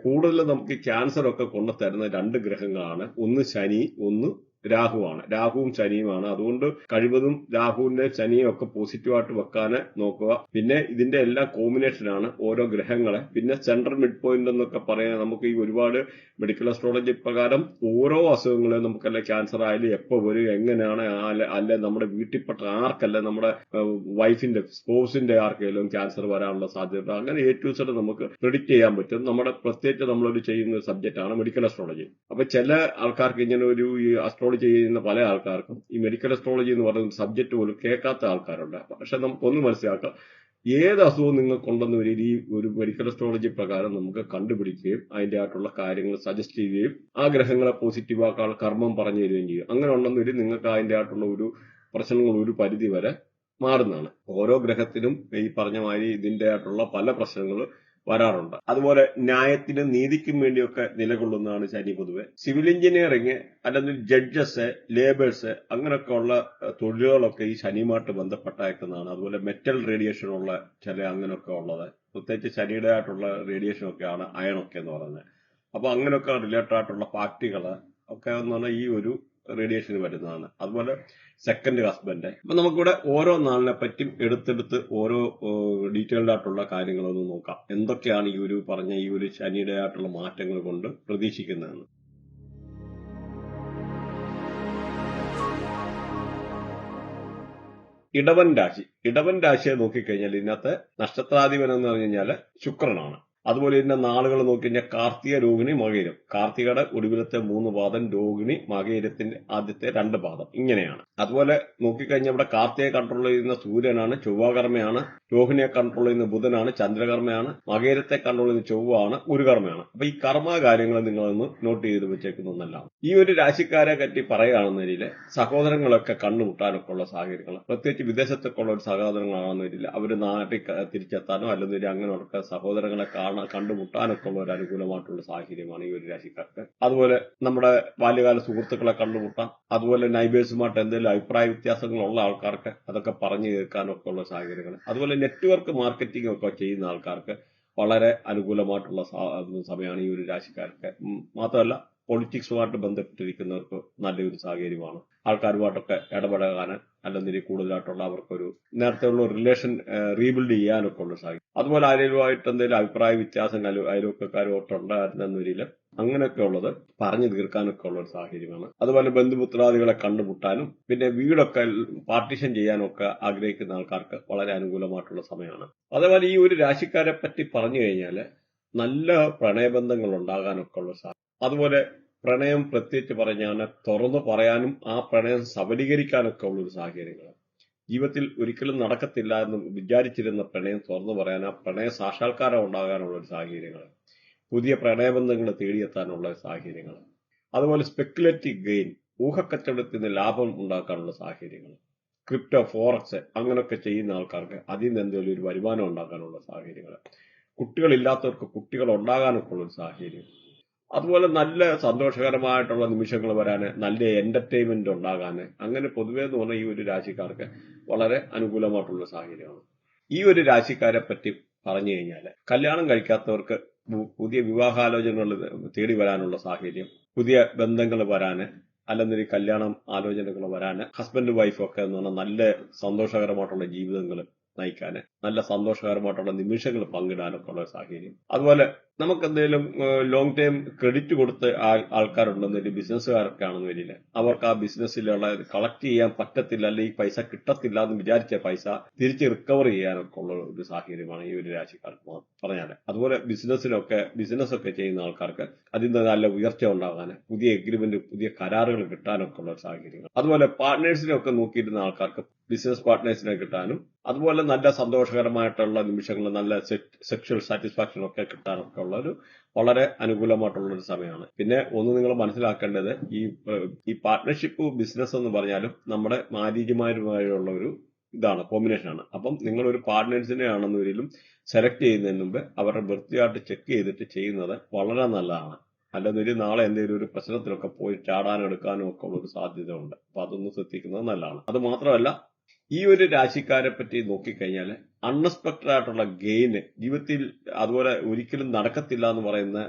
കൂടുതൽ നമുക്ക് ക്യാൻസർ ഒക്കെ കൊണ്ടുതരുന്ന 2 ഗ്രഹങ്ങളാണ്. ഒന്ന് ശനി, ഒന്ന് രാഹുവാണ്. രാഹുവും ശനിയുമാണ്. അതുകൊണ്ട് കഴിവതും രാഹുവിന്റെ ശനിയും ഒക്കെ പോസിറ്റീവായിട്ട് വെക്കാൻ നോക്കുക. പിന്നെ ഇതിന്റെ എല്ലാ കോമ്പിനേഷനാണ് ഓരോ ഗ്രഹങ്ങളെ. പിന്നെ സെൻട്രൽ മിഡ് പോയിന്റ് എന്നൊക്കെ പറയാൻ നമുക്ക് ഈ ഒരുപാട് മെഡിക്കൽ അസ്ട്രോളജി പ്രകാരം ഓരോ അസുഖങ്ങളെ നമുക്കല്ല, ക്യാൻസർ ആയാലും എപ്പോ വരും, എങ്ങനെയാണ്, അല്ലെ നമ്മുടെ വീട്ടിൽപ്പെട്ട ആർക്കല്ല, നമ്മുടെ വൈഫിന്റെ, സ്പോസിന്റെ ആർക്കെങ്കിലും ക്യാൻസർ വരാനുള്ള സാധ്യത, അങ്ങനെ A to Z നമുക്ക് പ്രെഡിക്റ്റ് ചെയ്യാൻ പറ്റും. നമ്മുടെ പ്രത്യേകിച്ച് നമ്മളൊരു ചെയ്യുന്ന സബ്ജക്റ്റ് ആണ് മെഡിക്കൽ അസ്ട്രോളജി. അപ്പൊ ചില ആൾക്കാർക്ക് ഇങ്ങനെ ഒരു അസ്ട്രോളജി ചെയ്യുന്ന പല ആൾക്കാർക്കും ഈ മെഡിക്കൽ അസ്ട്രോളജി എന്ന് പറയുന്ന സബ്ജക്ട് പോലും കേൾക്കാത്ത ആൾക്കാരുണ്ട്. പക്ഷെ നമുക്കൊന്ന് മനസ്സിലാക്കാം, ഏത് അസുഖവും നിങ്ങൾക്കുണ്ടെന്ന് ഈ ഒരു മെഡിക്കൽ അസ്ട്രോളജി പ്രകാരം നമുക്ക് കണ്ടുപിടിക്കുകയും അതിന്റെ ആയിട്ടുള്ള കാര്യങ്ങൾ സജസ്റ്റ് ചെയ്യുകയും ആ ഗ്രഹങ്ങളെ പോസിറ്റീവാക്കാൻ കർമ്മം പറഞ്ഞു തരികയും ചെയ്യും. അങ്ങനെ ഉണ്ടെന്നൊരു നിങ്ങൾക്ക് അതിന്റെ ആയിട്ടുള്ള ഒരു പ്രശ്നങ്ങൾ ഒരു പരിധി വരെ മാറുന്നതാണ്. ഓരോ ഗ്രഹത്തിനും ഈ പറഞ്ഞ മാതിരി ഇതിന്റെ ആയിട്ടുള്ള പല പ്രശ്നങ്ങൾ വരാറുണ്ട്. അതുപോലെ ന്യായത്തിനും നീതിക്കും വേണ്ടിയൊക്കെ നിലകൊള്ളുന്നതാണ് ശനി പൊതുവെ. സിവിൽ എഞ്ചിനീയറിംഗ്, അല്ലെങ്കിൽ ജഡ്ജസ്, ലേബേഴ്സ്, അങ്ങനെയൊക്കെ ഉള്ള തൊഴിലുകളൊക്കെ ഈ ശനിയുമായിട്ട് ബന്ധപ്പെട്ടേക്കുന്നതാണ്. അതുപോലെ മെറ്റൽ റേഡിയേഷൻ ഉള്ള ചില അങ്ങനെയൊക്കെ ഉള്ളത്, പ്രത്യേകിച്ച് ശനിയുടെ ആയിട്ടുള്ള റേഡിയേഷൻ ഒക്കെയാണ് അയണൊക്കെ എന്ന് പറയുന്നത്. അപ്പൊ അങ്ങനെയൊക്കെ റിലേറ്റഡ് ആയിട്ടുള്ള പാർട്ടികള് ഒക്കെ എന്ന് പറഞ്ഞാൽ ഈ ഒരു റേഡിയേഷൻ വരുന്നതാണ്. അതുപോലെ സെക്കൻഡ് ഹസ്ബൻഡ്. അപ്പൊ നമുക്കിവിടെ ഓരോ നാളിനെ പറ്റിയും എടുത്തെടുത്ത് ഓരോ ഡീറ്റെയിൽഡ് ആയിട്ടുള്ള കാര്യങ്ങളൊന്ന് നോക്കാം. എന്തൊക്കെയാണ് ഈ ഒരു പറഞ്ഞ ഈ ഒരു ശനിയുടെ ആയിട്ടുള്ള മാറ്റങ്ങൾ കൊണ്ട് പ്രതീക്ഷിക്കുന്നതെന്ന്. ഇടവൻ രാശിയെ നോക്കിക്കഴിഞ്ഞാൽ ഇതിനകത്ത് നക്ഷത്രാധിപൻ എന്ന് പറഞ്ഞു കഴിഞ്ഞാൽ ശുക്രനാണ്. അതുപോലെ ഇതിന്റെ നാളുകൾ നോക്കിക്കഴിഞ്ഞാൽ കാർത്തിക, രോഹിണി, മകയിരം. കാർത്തികയുടെ ഒടുവിലത്തെ 3 പാദം, രോഹിണി, മകയിരത്തിന്റെ ആദ്യത്തെ 2 പാദം, ഇങ്ങനെയാണ്. അതുപോലെ നോക്കിക്കഴിഞ്ഞാൽ ഇവിടെ കാർത്തികയെ കൺട്രോൾ ചെയ്യുന്ന സൂര്യനാണ്, ചൊവ്വാകർമ്മയാണ്. രോഹിണിയെ കൺട്രോൾ ചെയ്യുന്ന ബുധനാണ്, ചന്ദ്രകർമ്മയാണ്. മകയിരത്തെ കൺട്രോൾ ചെയ്യുന്ന ചൊവ്വാണ്, ഗുരുകർമ്മയാണ്. അപ്പൊ ഈ കർമ്മ കാര്യങ്ങൾ നിങ്ങളൊന്ന് നോട്ട് ചെയ്ത് വെച്ചേക്കുന്നതല്ല. ഈ ഒരു രാശിക്കാരെ പറ്റി പറയുകയാണെന്നതിൽ സഹോദരങ്ങളൊക്കെ കണ്ടുമുട്ടാനൊക്കെ ഉള്ള സാഹചര്യങ്ങൾ, പ്രത്യേകിച്ച് വിദേശത്തൊക്കെ ഉള്ള ഒരു സഹോദരങ്ങളാണെന്നതിൽ അവര് നാട്ടിൽ തിരിച്ചെത്താനോ അല്ലെങ്കിൽ അങ്ങനെയൊക്കെ സഹോദരങ്ങളെ കണ്ടുമുട്ടാനൊക്കെ ഉള്ള ഒരു അനുകൂലമായിട്ടുള്ള സാഹചര്യമാണ് ഈ ഒരു രാശിക്കാർക്ക്. അതുപോലെ നമ്മുടെ ബാല്യകാല സുഹൃത്തുക്കളെ കണ്ടുമുട്ടാം. അതുപോലെ നൈബേഴ്സുമായിട്ട് എന്തെങ്കിലും അഭിപ്രായ വ്യത്യാസങ്ങളുള്ള ആൾക്കാർക്ക് അതൊക്കെ പറഞ്ഞു കേൾക്കാനൊക്കെ ഉള്ള സാഹചര്യങ്ങൾ. അതുപോലെ നെറ്റ്വർക്ക് മാർക്കറ്റിംഗ് ഒക്കെ ചെയ്യുന്ന ആൾക്കാർക്ക് വളരെ അനുകൂലമായിട്ടുള്ള സമയമാണ് ഈ ഒരു രാശിക്കാർക്ക്. മാത്രമല്ല പൊളിറ്റിക്സുമായിട്ട് ബന്ധപ്പെട്ടിരിക്കുന്നവർക്ക് നല്ലൊരു സാഹചര്യമാണ്. ആൾക്കാരുമായിട്ടൊക്കെ ഇടപെടാൻ അല്ലെങ്കിൽ കൂടുതലായിട്ടുള്ള അവർക്കൊരു നേരത്തെയുള്ള റിലേഷൻ റീബിൽഡ് ചെയ്യാനൊക്കെ ഉള്ള സാഹചര്യം. അതുപോലെ ആരെയുമായിട്ട് എന്തെങ്കിലും അഭിപ്രായ വ്യത്യാസം അയൽവക്കക്കാരുമായിട്ടുണ്ടായിരുന്നൊരിൽ അങ്ങനെയൊക്കെ ഉള്ളത് പറഞ്ഞു തീർക്കാനൊക്കെ ഉള്ള ഒരു സാഹചര്യമാണ്. അതുപോലെ ബന്ധുമിത്രാദികളെ കണ്ടുമുട്ടാനും പിന്നെ വീടൊക്കെ പാർട്ടീഷൻ ചെയ്യാനും ഒക്കെ ആഗ്രഹിക്കുന്ന ആൾക്കാർക്ക് വളരെ അനുകൂലമായിട്ടുള്ള സമയമാണ്. അതേപോലെ ഈ ഒരു രാശിക്കാരെ പറ്റി പറഞ്ഞു കഴിഞ്ഞാൽ നല്ല പ്രണയബന്ധങ്ങൾ ഉണ്ടാകാനൊക്കെ ഉള്ള സാധ്യത. അതുപോലെ പ്രണയം പ്രത്യേകിച്ച് പറഞ്ഞാൽ തുറന്നു പറയാനും ആ പ്രണയം സബലീകരിക്കാനൊക്കെ ഉള്ളൊരു സാഹചര്യങ്ങൾ. ജീവിതത്തിൽ ഒരിക്കലും നടക്കത്തില്ല എന്ന് വിചാരിച്ചിരുന്ന പ്രണയം തുറന്നു പറയാൻ, ആ പ്രണയ സാക്ഷാത്കാരം ഉണ്ടാകാനുള്ള ഒരു സാഹചര്യങ്ങൾ, പുതിയ പ്രണയബന്ധങ്ങൾ തേടിയെത്താനുള്ള സാഹചര്യങ്ങൾ. അതുപോലെ സ്പെക്കുലേറ്റീവ് ഗെയിൻ, ഊഹക്കച്ചവടത്തിൽ നിന്ന് ലാഭം ഉണ്ടാക്കാനുള്ള സാഹചര്യങ്ങൾ. ക്രിപ്റ്റോ, ഫോറക്സ് അങ്ങനെയൊക്കെ ചെയ്യുന്ന ആൾക്കാർക്ക് അതിൽ നിന്ന് എന്തെങ്കിലും ഒരു വരുമാനം ഉണ്ടാക്കാനുള്ള സാഹചര്യങ്ങൾ. കുട്ടികളില്ലാത്തവർക്ക് കുട്ടികൾ ഉണ്ടാകാനൊക്കെ ഉള്ള ഒരു സാഹചര്യം. അതുപോലെ നല്ല സന്തോഷകരമായിട്ടുള്ള നിമിഷങ്ങൾ വരാന്, നല്ല എന്റർടൈൻമെന്റ് ഉണ്ടാകാന്, അങ്ങനെ പൊതുവേ എന്ന് പറഞ്ഞാൽ ഈ ഒരു രാശിക്കാർക്ക് വളരെ അനുകൂലമായിട്ടുള്ള സാഹചര്യമാണ്. ഈ ഒരു രാശിക്കാരെ പറ്റി പറഞ്ഞു കഴിഞ്ഞാൽ കല്യാണം കഴിക്കാത്തവർക്ക് പുതിയ വിവാഹാലോചനകൾ തേടി വരാനുള്ള സാഹചര്യം, പുതിയ ബന്ധങ്ങൾ വരാന്, അല്ലെന്നൊരു കല്യാണം ആലോചനകൾ വരാന്, ഹസ്ബൻഡ് വൈഫും ഒക്കെ എന്ന് പറഞ്ഞാൽ നല്ല സന്തോഷകരമായിട്ടുള്ള ജീവിതങ്ങൾ നയിക്കാന്, നല്ല സന്തോഷകരമായിട്ടുള്ള നിമിഷങ്ങൾ പങ്കിടാനൊക്കെ ഉള്ള സാഹചര്യം. അതുപോലെ നമുക്ക് എന്തെങ്കിലും ലോങ് ടൈം ക്രെഡിറ്റ് കൊടുത്ത് ആൾക്കാരുണ്ടെന്നൊരു ബിസിനസ്സുകാരൊക്കെ ആണെന്ന് വരില്ല, അവർക്ക് ആ ബിസിനസ്സിലുള്ള കളക്ട് ചെയ്യാൻ പറ്റത്തില്ല, അല്ലെങ്കിൽ പൈസ കിട്ടത്തില്ല എന്ന് വിചാരിച്ച പൈസ തിരിച്ച് റിക്കവർ ചെയ്യാനൊക്കെ ഉള്ള ഒരു സാഹചര്യമാണ് ഈ ഒരു രാശിക്കാർക്ക് പറഞ്ഞാൽ. അതുപോലെ ബിസിനസ്സൊക്കെ ചെയ്യുന്ന ആൾക്കാർക്ക് അതിന്റെ നല്ല ഉയർച്ച ഉണ്ടാകാൻ, പുതിയ എഗ്രിമെന്റ്, പുതിയ കരാറുകൾ കിട്ടാനൊക്കെ ഉള്ള സാഹചര്യങ്ങൾ. അതുപോലെ പാർട്ട്നേഴ്സിനെയൊക്കെ നോക്കിയിരുന്ന ആൾക്കാർക്ക് ബിസിനസ് പാർട്ട്നേഴ്സിനെ കിട്ടാനും, അതുപോലെ നല്ല സന്തോഷകരമായിട്ടുള്ള നിമിഷങ്ങൾ, നല്ല സെക്ഷൽ സാറ്റിസ്ഫാക്ഷൻ ഒക്കെ കിട്ടാനൊക്കെ ഉള്ള ഒരു വളരെ അനുകൂലമായിട്ടുള്ള ഒരു സമയമാണ്. പിന്നെ ഒന്ന് നിങ്ങൾ മനസ്സിലാക്കേണ്ടത്, ഈ പാർട്ട്ണർഷിപ്പ് ബിസിനസ് എന്ന് പറഞ്ഞാലും നമ്മുടെ മാരീജുമാരുമായുള്ള ഒരു കോമ്പിനേഷനാണ്. അപ്പം നിങ്ങൾ ഒരു പാർട്ട്നേഴ്സിനെ ആണെന്നൊരിക്കലും സെലക്ട് ചെയ്യുന്നതിന് മുമ്പ് അവരുടെ വൃത്തിയായിട്ട് ചെക്ക് ചെയ്തിട്ട് ചെയ്യുന്നത് വളരെ നല്ലതാണ്. അല്ലെന്നൊരു നാളെ എന്തെങ്കിലും ഒരു പ്രശ്നത്തിലൊക്കെ പോയി ചാടാനും എടുക്കാനും ഒക്കെ ഉള്ള ഒരു സാധ്യത ഉണ്ട്. അപ്പൊ അതൊന്ന് ശ്രദ്ധിക്കുന്നത് നല്ലതാണ്. അത് മാത്രമല്ല, ഈ ഒരു രാശിക്കാരെ പറ്റി നോക്കിക്കഴിഞ്ഞാൽ അൺഎക്സ്പെക്ടഡ് ആയിട്ടുള്ള ഗെയിന് ജീവിതത്തിൽ, അതുപോലെ ഒരിക്കലും നടക്കത്തില്ല എന്ന് പറയുന്ന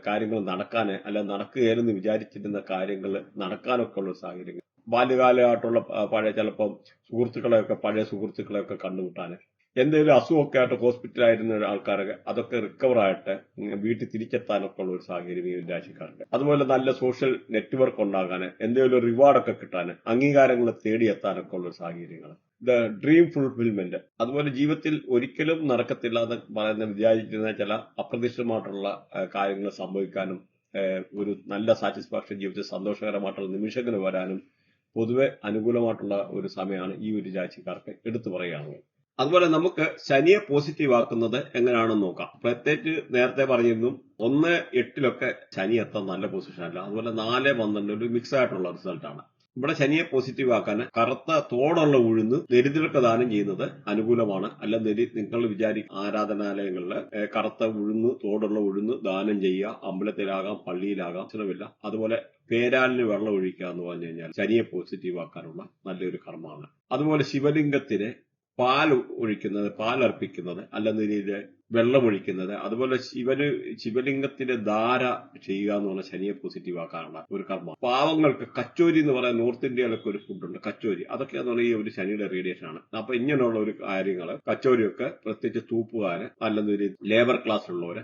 കാര്യങ്ങൾ നടക്കാന്, അല്ല നടക്കുകയെന്ന് വിചാരിച്ചിരുന്ന കാര്യങ്ങൾ നടക്കാനൊക്കെ ഉള്ള സാഹചര്യങ്ങൾ, ബാല്യകാലമായിട്ടുള്ള ചിലപ്പം പഴയ സുഹൃത്തുക്കളെയൊക്കെ കണ്ടുമുട്ടാന്, എന്തെങ്കിലും അസുഖമൊക്കെ ആയിട്ട് ഹോസ്പിറ്റലായിരുന്ന ആൾക്കാരൊക്കെ അതൊക്കെ റിക്കവർ ആയിട്ട് വീട്ടിൽ തിരിച്ചെത്താനൊക്കെ ഉള്ള ഒരു സാഹചര്യം ഈ രാശിക്കാർക്ക്. അതുപോലെ നല്ല സോഷ്യൽ നെറ്റ്വർക്ക് ഉണ്ടാകാൻ, എന്തെങ്കിലും ഒരു റിവാർഡൊക്കെ കിട്ടാൻ, അംഗീകാരങ്ങൾ തേടിയെത്താനൊക്കെ ഉള്ള സാഹചര്യങ്ങൾ, ഡ്രീം ഫുൾഫിൽമെന്റ്. അതുപോലെ ജീവിതത്തിൽ ഒരിക്കലും നടക്കത്തില്ല എന്ന് വിചാരിച്ചിരുന്ന ചില അപ്രതീക്ഷിതമായിട്ടുള്ള കാര്യങ്ങൾ സംഭവിക്കാനും, ഒരു നല്ല സാറ്റിസ്ഫാക്ഷൻ ജീവിതത്തിൽ സന്തോഷകരമായിട്ടുള്ള നിമിഷങ്ങൾ വരാനും പൊതുവെ അനുകൂലമായിട്ടുള്ള ഒരു സമയമാണ് ഈ ഒരു രാശിക്കാർക്ക് എടുത്തു പറയുകയാണെങ്കിൽ. അതുപോലെ നമുക്ക് ശനിയെ പോസിറ്റീവ് ആക്കുന്നത് എങ്ങനെയാണെന്ന് നോക്കാം. പ്രത്യേകിച്ച് നേരത്തെ പറഞ്ഞിരുന്നു 1-8 ശനി എത്താൻ നല്ല പൊസിഷൻ അല്ല. അതുപോലെ 4-12 ഒരു മിക്സ് ആയിട്ടുള്ള റിസൾട്ടാണ്. ഇവിടെ ശനിയെ പോസിറ്റീവ് ആക്കാൻ കറുത്ത തോടുള്ള ഉഴുന്ന് ദരിദ്രർക്ക് ദാനം ചെയ്യുന്നത് അനുകൂലമാണ്. അല്ലെങ്കിൽ നിങ്ങൾ ആരാധനാലയങ്ങളിൽ കറുത്ത തോടുള്ള ഉഴുന്ന് ദാനം ചെയ്യുക. അമ്പലത്തിലാകാം, പള്ളിയിലാകാം, പ്രശ്നമില്ല. അതുപോലെ പേരാലിന് വെള്ളം ഒഴിക്കുക എന്ന് പറഞ്ഞു കഴിഞ്ഞാൽ ശനിയെ പോസിറ്റീവ് ആക്കാനുള്ള നല്ലൊരു കർമ്മമാണ്. അതുപോലെ ശിവലിംഗത്തിന് പാലർപ്പിക്കുന്നത്, അല്ലെങ്കിൽ വെള്ളമൊഴിക്കുന്നത്, അതുപോലെ ശിവലിംഗത്തിന്റെ ധാര ചെയ്യുക എന്ന് പറഞ്ഞാൽ ശനിയെ പോസിറ്റീവ് ആക്കാനുള്ള ഒരു കർമ്മം. പാവങ്ങൾക്ക് കച്ചോരി എന്ന് പറയാൻ നോർത്ത് ഇന്ത്യയിലൊക്കെ ഒരു ഫുഡുണ്ട്, കച്ചോരി. അതൊക്കെ എന്ന് പറഞ്ഞാൽ ഈ ഒരു ശനിയുടെ റേഡിയേഷൻ ആണ്. അപ്പൊ ഇങ്ങനെയുള്ള ഒരു കാര്യങ്ങള്, കച്ചോരിയൊക്കെ പ്രത്യേകിച്ച് തൂപ്പുകാര്, അല്ലെങ്കിൽ ലേബർ ക്ലാസ് ഉള്ളവര്,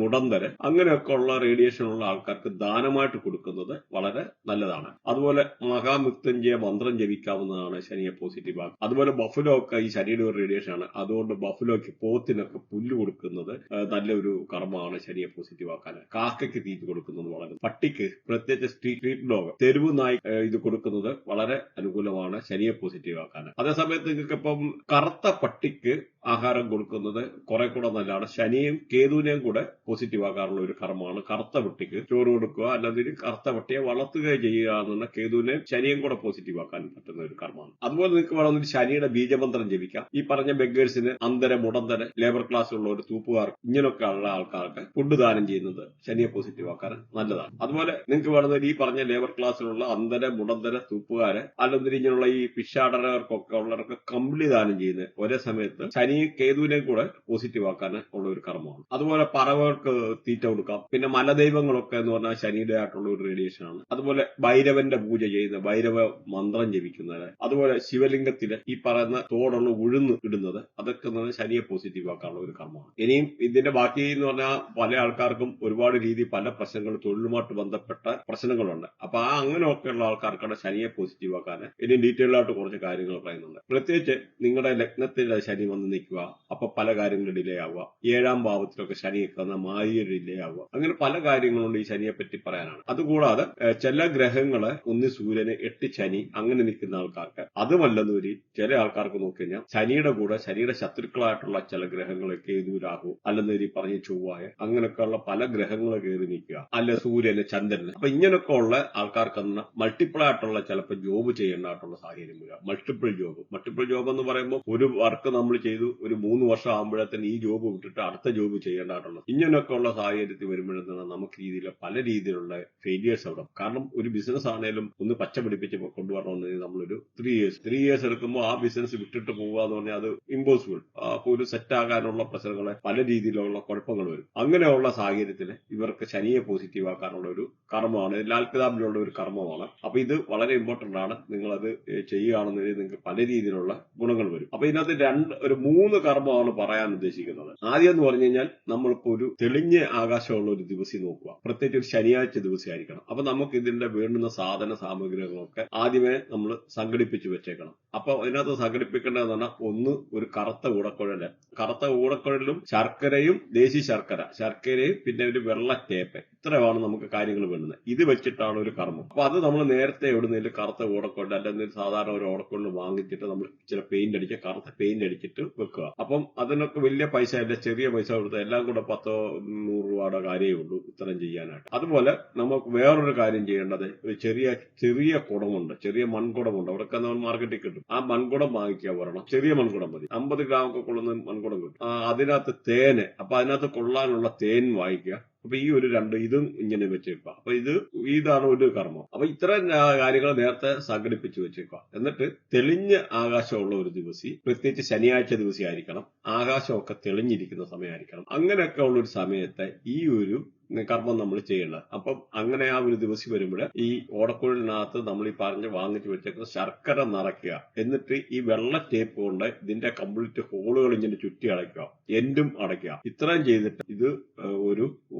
മുടന്തര്, അങ്ങനെയൊക്കെ ഉള്ള റേഡിയേഷൻ ഉള്ള ആൾക്കാർക്ക് ദാനമായിട്ട് കൊടുക്കുന്നത് വളരെ നല്ലതാണ്. അതുപോലെ മഹാമൃത്യുഞ്ജയ മന്ത്രം ജപിക്കാവുന്നതാണ് ശനിയെ പോസിറ്റീവ് ആക്കുക. അതുപോലെ ബഫലോ ഒക്കെ ഈ ശനിയുടെ ഒരു റേഡിയേഷൻ ആണ്. അതുകൊണ്ട് ബഫലോയ്ക്ക്, പോത്തിനൊക്കെ പുല്ല് കൊടുക്കുന്നത് നല്ലൊരു കർമ്മമാണ് ശനിയെ പോസിറ്റീവ് ആക്കാൻ. കാക്കയ്ക്ക് തീറ്റ കൊടുക്കുന്നത് വളരെ, പട്ടിക്ക്, പ്രത്യേകിച്ച് സ്ട്രീറ്റ് ഡോഗ്, തെരുവ് നായി ഇത് കൊടുക്കുന്നത് വളരെ അനുകൂലമാണ് ശനിയെ പോസിറ്റീവ് ആക്കാൻ. അതേസമയത്ത് നിങ്ങൾക്ക് ഇപ്പം കറുത്ത പട്ടിക്ക് ആഹാരം കൊടുക്കുന്നത് കുറെ കൂടെ നല്ലതാണ്. ശനിയും കേതുവിനെയും കൂടെ പോസിറ്റീവ് ആക്കാറുള്ള ഒരു കർമ്മമാണ് കറുത്ത പട്ടിക്ക് ചോറ് കൊടുക്കുക, അല്ലെങ്കിൽ കറുത്ത പട്ടിയെ വളർത്തുക ചെയ്യുക എന്നുള്ള കേതുവിനെയും ശനിയും കൂടെ പോസിറ്റീവ് ആക്കാൻ പറ്റുന്ന ഒരു കർമ്മമാണ്. അതുപോലെ നിങ്ങൾക്ക് വേണമെങ്കിൽ ശനിയുടെ ബീജമന്ത്രം ജപിക്കാം. ഈ പറഞ്ഞ ബെഗേഴ്സിന്, മുടന്തര, ലേബർ ക്ലാസ് ഉള്ള ഒരു തൂപ്പുകാർ, ഇങ്ങനെയൊക്കെ ഉള്ള ആൾക്കാർക്ക് ഫുഡ് ദാനം ചെയ്യുന്നത് ശനിയെ പോസിറ്റീവ് ആക്കാൻ നല്ലതാണ്. അതുപോലെ നിങ്ങൾക്ക് വേണമെങ്കിൽ ഈ പറഞ്ഞ ലേബർ ക്ലാസ്സിലുള്ള മുടന്തര, തൂപ്പുകാര്, അല്ലെങ്കിൽ ഇങ്ങനെയുള്ള ഈ പിഷാടകർക്കൊക്കെ ഉള്ളവർക്ക് കമ്പിളി ദാനം ചെയ്യുന്നത് ഒരേ സമയത്ത് ശനിയും കേതുവിനെയും കൂടെ പോസിറ്റീവ് ആക്കാൻ ഉള്ള ഒരു കർമ്മമാണ്. അതുപോലെ പറവകൾക്ക് തീറ്റ കൊടുക്കാം. പിന്നെ മലദൈവങ്ങളൊക്കെ എന്ന് പറഞ്ഞാൽ ശനിയുടെ ആയിട്ടുള്ള ഒരു റേഡിയേഷൻ ആണ്. അതുപോലെ ഭൈരവന്റെ പൂജ ചെയ്യുന്ന, ഭൈരവ മന്ത്രം ജപിക്കുന്നത്, അതുപോലെ ശിവലിംഗത്തില് ഈ പറയുന്ന തോടുള്ള ഉഴുന്ന് ഇടുന്നത്, അതൊക്കെ ശനിയെ പോസിറ്റീവ് ആക്കാനുള്ള ഒരു കർമ്മമാണ്. ഇനിയും ഇതിന്റെ ബാക്കി എന്ന് പറഞ്ഞാൽ പല ആൾക്കാർക്കും ഒരുപാട് പല പ്രശ്നങ്ങൾ, തൊഴിലുമായിട്ട് ബന്ധപ്പെട്ട പ്രശ്നങ്ങളുണ്ട്. അപ്പൊ അങ്ങനെയൊക്കെയുള്ള ആൾക്കാർക്കാണ് ശനിയെ പോസിറ്റീവ് ആക്കാൻ ഇനി ഡീറ്റെയിൽ ആയിട്ട് കുറച്ച് കാര്യങ്ങൾ പറയുന്നുണ്ട്. പ്രത്യേകിച്ച് നിങ്ങളുടെ ലഗ്നത്തിൽ ശനി വന്ന് നിൽക്കുക, അപ്പൊ പല കാര്യങ്ങളും ഡിലേ ആവുക, 7ാം ഭാവത്തിലൊക്കെ ശനി മാറിയ ഡിലേ ആവുക, അങ്ങനെ പല കാര്യങ്ങളുണ്ട് ഈ ശനിയെ പറ്റി പറയാനാണ്. അതുകൂടാതെ ചില ഗ്രഹങ്ങള്, ഒന്ന് സൂര്യന്, 8 ശനി, അങ്ങനെ നിൽക്കുന്ന ആൾക്കാർക്ക്, അതുമല്ലെന്നൊരു ചില ആൾക്കാർക്ക് നോക്കിക്കഴിഞ്ഞാൽ ശനിയുടെ കൂടെ ശനിയുടെ ശത്രുക്കളായിട്ടുള്ള ചില ഗ്രഹങ്ങൾ, കേതു, രാഹു, അല്ലെങ്കിൽ പറഞ്ഞ ചൊവ്വായ, അങ്ങനെയൊക്കെയുള്ള പല ഗ്രഹങ്ങൾ കയറി നിൽക്കുക, അല്ലെ സൂര്യന്, ചന്ദ്രന്. അപ്പൊ ഇങ്ങനെയൊക്കെ ഉള്ള ആൾക്കാർക്ക് മൾട്ടിപ്പിൾ ആയിട്ടുള്ള ചിലപ്പോൾ ജോബ് ചെയ്യേണ്ടതായിട്ടുള്ള സാഹചര്യം വരിക. മൾട്ടിപ്പിൾ ജോബ് എന്ന് പറയുമ്പോൾ ഒരു വർക്ക് നമ്മൾ ചെയ്തു ഒരു 3 വർഷം ആകുമ്പോഴത്തേന് ഈ ജോബ് വിട്ടിട്ട് അടുത്ത ജോബ് ചെയ്യേണ്ടതായിട്ടുള്ളത്. ഇങ്ങനെയൊക്കെ ഉള്ള സാഹചര്യത്തിൽ വരുമ്പോഴത്തേന് നമുക്ക് പല രീതിയിലുള്ള ഫെയിലിയേഴ്സ് അവിടെ. കാരണം ഒരു ബിസിനസ് ആണെങ്കിലും ഒന്ന് പച്ച പിടിപ്പിച്ച് കൊണ്ടുവരണമെന്ന് നമ്മളൊരു 3 ഇയേഴ്സ് എടുക്കുമ്പോൾ ആ ബിസിനസ് വിട്ടിട്ട് പോകുക എന്ന് പറഞ്ഞാൽ അത് ഇമ്പോസിബിൾ. അപ്പൊ ഒരു സെറ്റ് ആകാനുള്ള പ്രശ്നങ്ങൾ, പല രീതിയിലുള്ള കുഴപ്പങ്ങൾ വരും. അങ്ങനെയുള്ള സാഹചര്യത്തിൽ ഇവർക്ക് ശനിയെ പോസിറ്റീവ് ആക്കാനുള്ള ഒരു കർമ്മമാണ്, ലാൽ കിതാബിലുള്ള ഒരു കർമ്മമാണ്. അപ്പൊ ഇത് വളരെ ഇമ്പോർട്ടന്റ് ആണ്. നിങ്ങളത് ചെയ്യുകയാണെന്നുണ്ടെങ്കിൽ നിങ്ങൾക്ക് പല രീതിയിലുള്ള ഗുണങ്ങൾ വരും. അപ്പൊ ഇതിനകത്ത് ഒരു 3 കർമ്മമാണ് പറയാൻ ഉദ്ദേശിക്കുന്നത്. ആദ്യം എന്ന് പറഞ്ഞു കഴിഞ്ഞാൽ നമ്മളിപ്പോ ഒരു തെളിഞ്ഞ ആകാശമുള്ള ഒരു ദിവസം നോക്കുക, പ്രത്യേകിച്ച് ഒരു ശനിയാഴ്ച ദിവസമായിരിക്കണം. അപ്പൊ നമുക്ക് ഇതിന്റെ വേണ്ടുന്ന സാധന സാമഗ്രികളൊക്കെ ആദ്യമേ നമ്മൾ സംഘടിപ്പിച്ച് വെച്ചേക്കണം. അപ്പൊ അതിനകത്ത് സംഘടിപ്പിക്കേണ്ടതെന്ന് പറഞ്ഞാൽ ഒന്ന് ഒരു കറുത്ത ഊടക്കുഴല്, കറുത്ത ഊടക്കുഴലും ശർക്കരയും, ദേശി ശർക്കരയും പിന്നെ ഒരു വെള്ള ടേപ്പ്, ഇത്രയാണ് നമുക്ക് കാര്യങ്ങൾ വേണ്ടുന്നത്. ഇത് വെച്ചിട്ടാണ് ഒരു കർമ്മം. അപ്പൊ അത് നമ്മൾ നേരത്തെ എവിടുന്നേലും കറുത്ത ഊടക്കുഴൽ അല്ലെങ്കിൽ സാധാരണ ഒരു ഓടക്കുഴൽ വാങ്ങിച്ചിട്ട് നമ്മൾ ചില പെയിന്റ് അടിച്ച് കറുത്ത പെയിന്റ് അടിച്ചിട്ട് വെക്കുക. അപ്പം അതിനൊക്കെ വലിയ പൈസ അല്ല, ചെറിയ പൈസ കൊടുത്ത് എല്ലാം കൂടെ 10-100 രൂപയുടെ കാര്യമേ ഉള്ളൂ ഇത്രയും ചെയ്യാനായിട്ട്. അതുപോലെ നമുക്ക് വേറൊരു കാര്യം ചെയ്യേണ്ടത്, ഒരു ചെറിയ കുടമുണ്ട്, ചെറിയ മൺകുടമുണ്ട്, അവിടെയൊക്കെ നമ്മൾ മാർക്കറ്റിൽ കിട്ടും. ആ മൺകുടം വാങ്ങിക്കുക ഒരെണ്ണം, ചെറിയ മൺകുടം മതി, 50 ഗ്രാം ഒക്കെ കൊള്ളുന്ന മൺകുടം കിട്ടും. അതിനകത്ത് തേന്, അപ്പൊ അതിനകത്ത് കൊള്ളാനുള്ള തേൻ വാങ്ങിക്കുക. അപ്പൊ ഈ ഒരു ഇതും ഇങ്ങനെ വെച്ചേക്കുക. അപ്പൊ ഇതാണ് ഒരു കർമ്മം. അപ്പൊ ഇത്തരം കാര്യങ്ങൾ നേരത്തെ സംഘടിപ്പിച്ച് വെച്ചേക്കുക. എന്നിട്ട് തെളിഞ്ഞ ആകാശമുള്ള ഒരു ദിവസം, പ്രത്യേകിച്ച് ശനിയാഴ്ച ദിവസം ആയിരിക്കണം, ആകാശമൊക്കെ തെളിഞ്ഞിരിക്കുന്ന സമയമായിരിക്കണം. അങ്ങനെയൊക്കെ ഉള്ള ഒരു സമയത്തെ ഈ ഒരു കർമ്മം നമ്മൾ ചെയ്യേണ്ടത്. അപ്പം അങ്ങനെ ആ ഒരു ദിവസം വരുമ്പോൾ ഈ ഓടക്കുഴലിനകത്ത് നമ്മൾ ഈ വാങ്ങിച്ചു വെച്ചേക്കുന്ന ശർക്കര നിറയ്ക്കുക. എന്നിട്ട് ഈ വെള്ള ടേപ്പ് കൊണ്ട് ഇതിന്റെ കംപ്ലീറ്റ് ഹോളുകൾ ഇങ്ങനെ ചുറ്റി അടയ്ക്കുക, എൻഡും അടയ്ക്കുക. ഇത്രയും ചെയ്തിട്ട് ഇത് ഒരു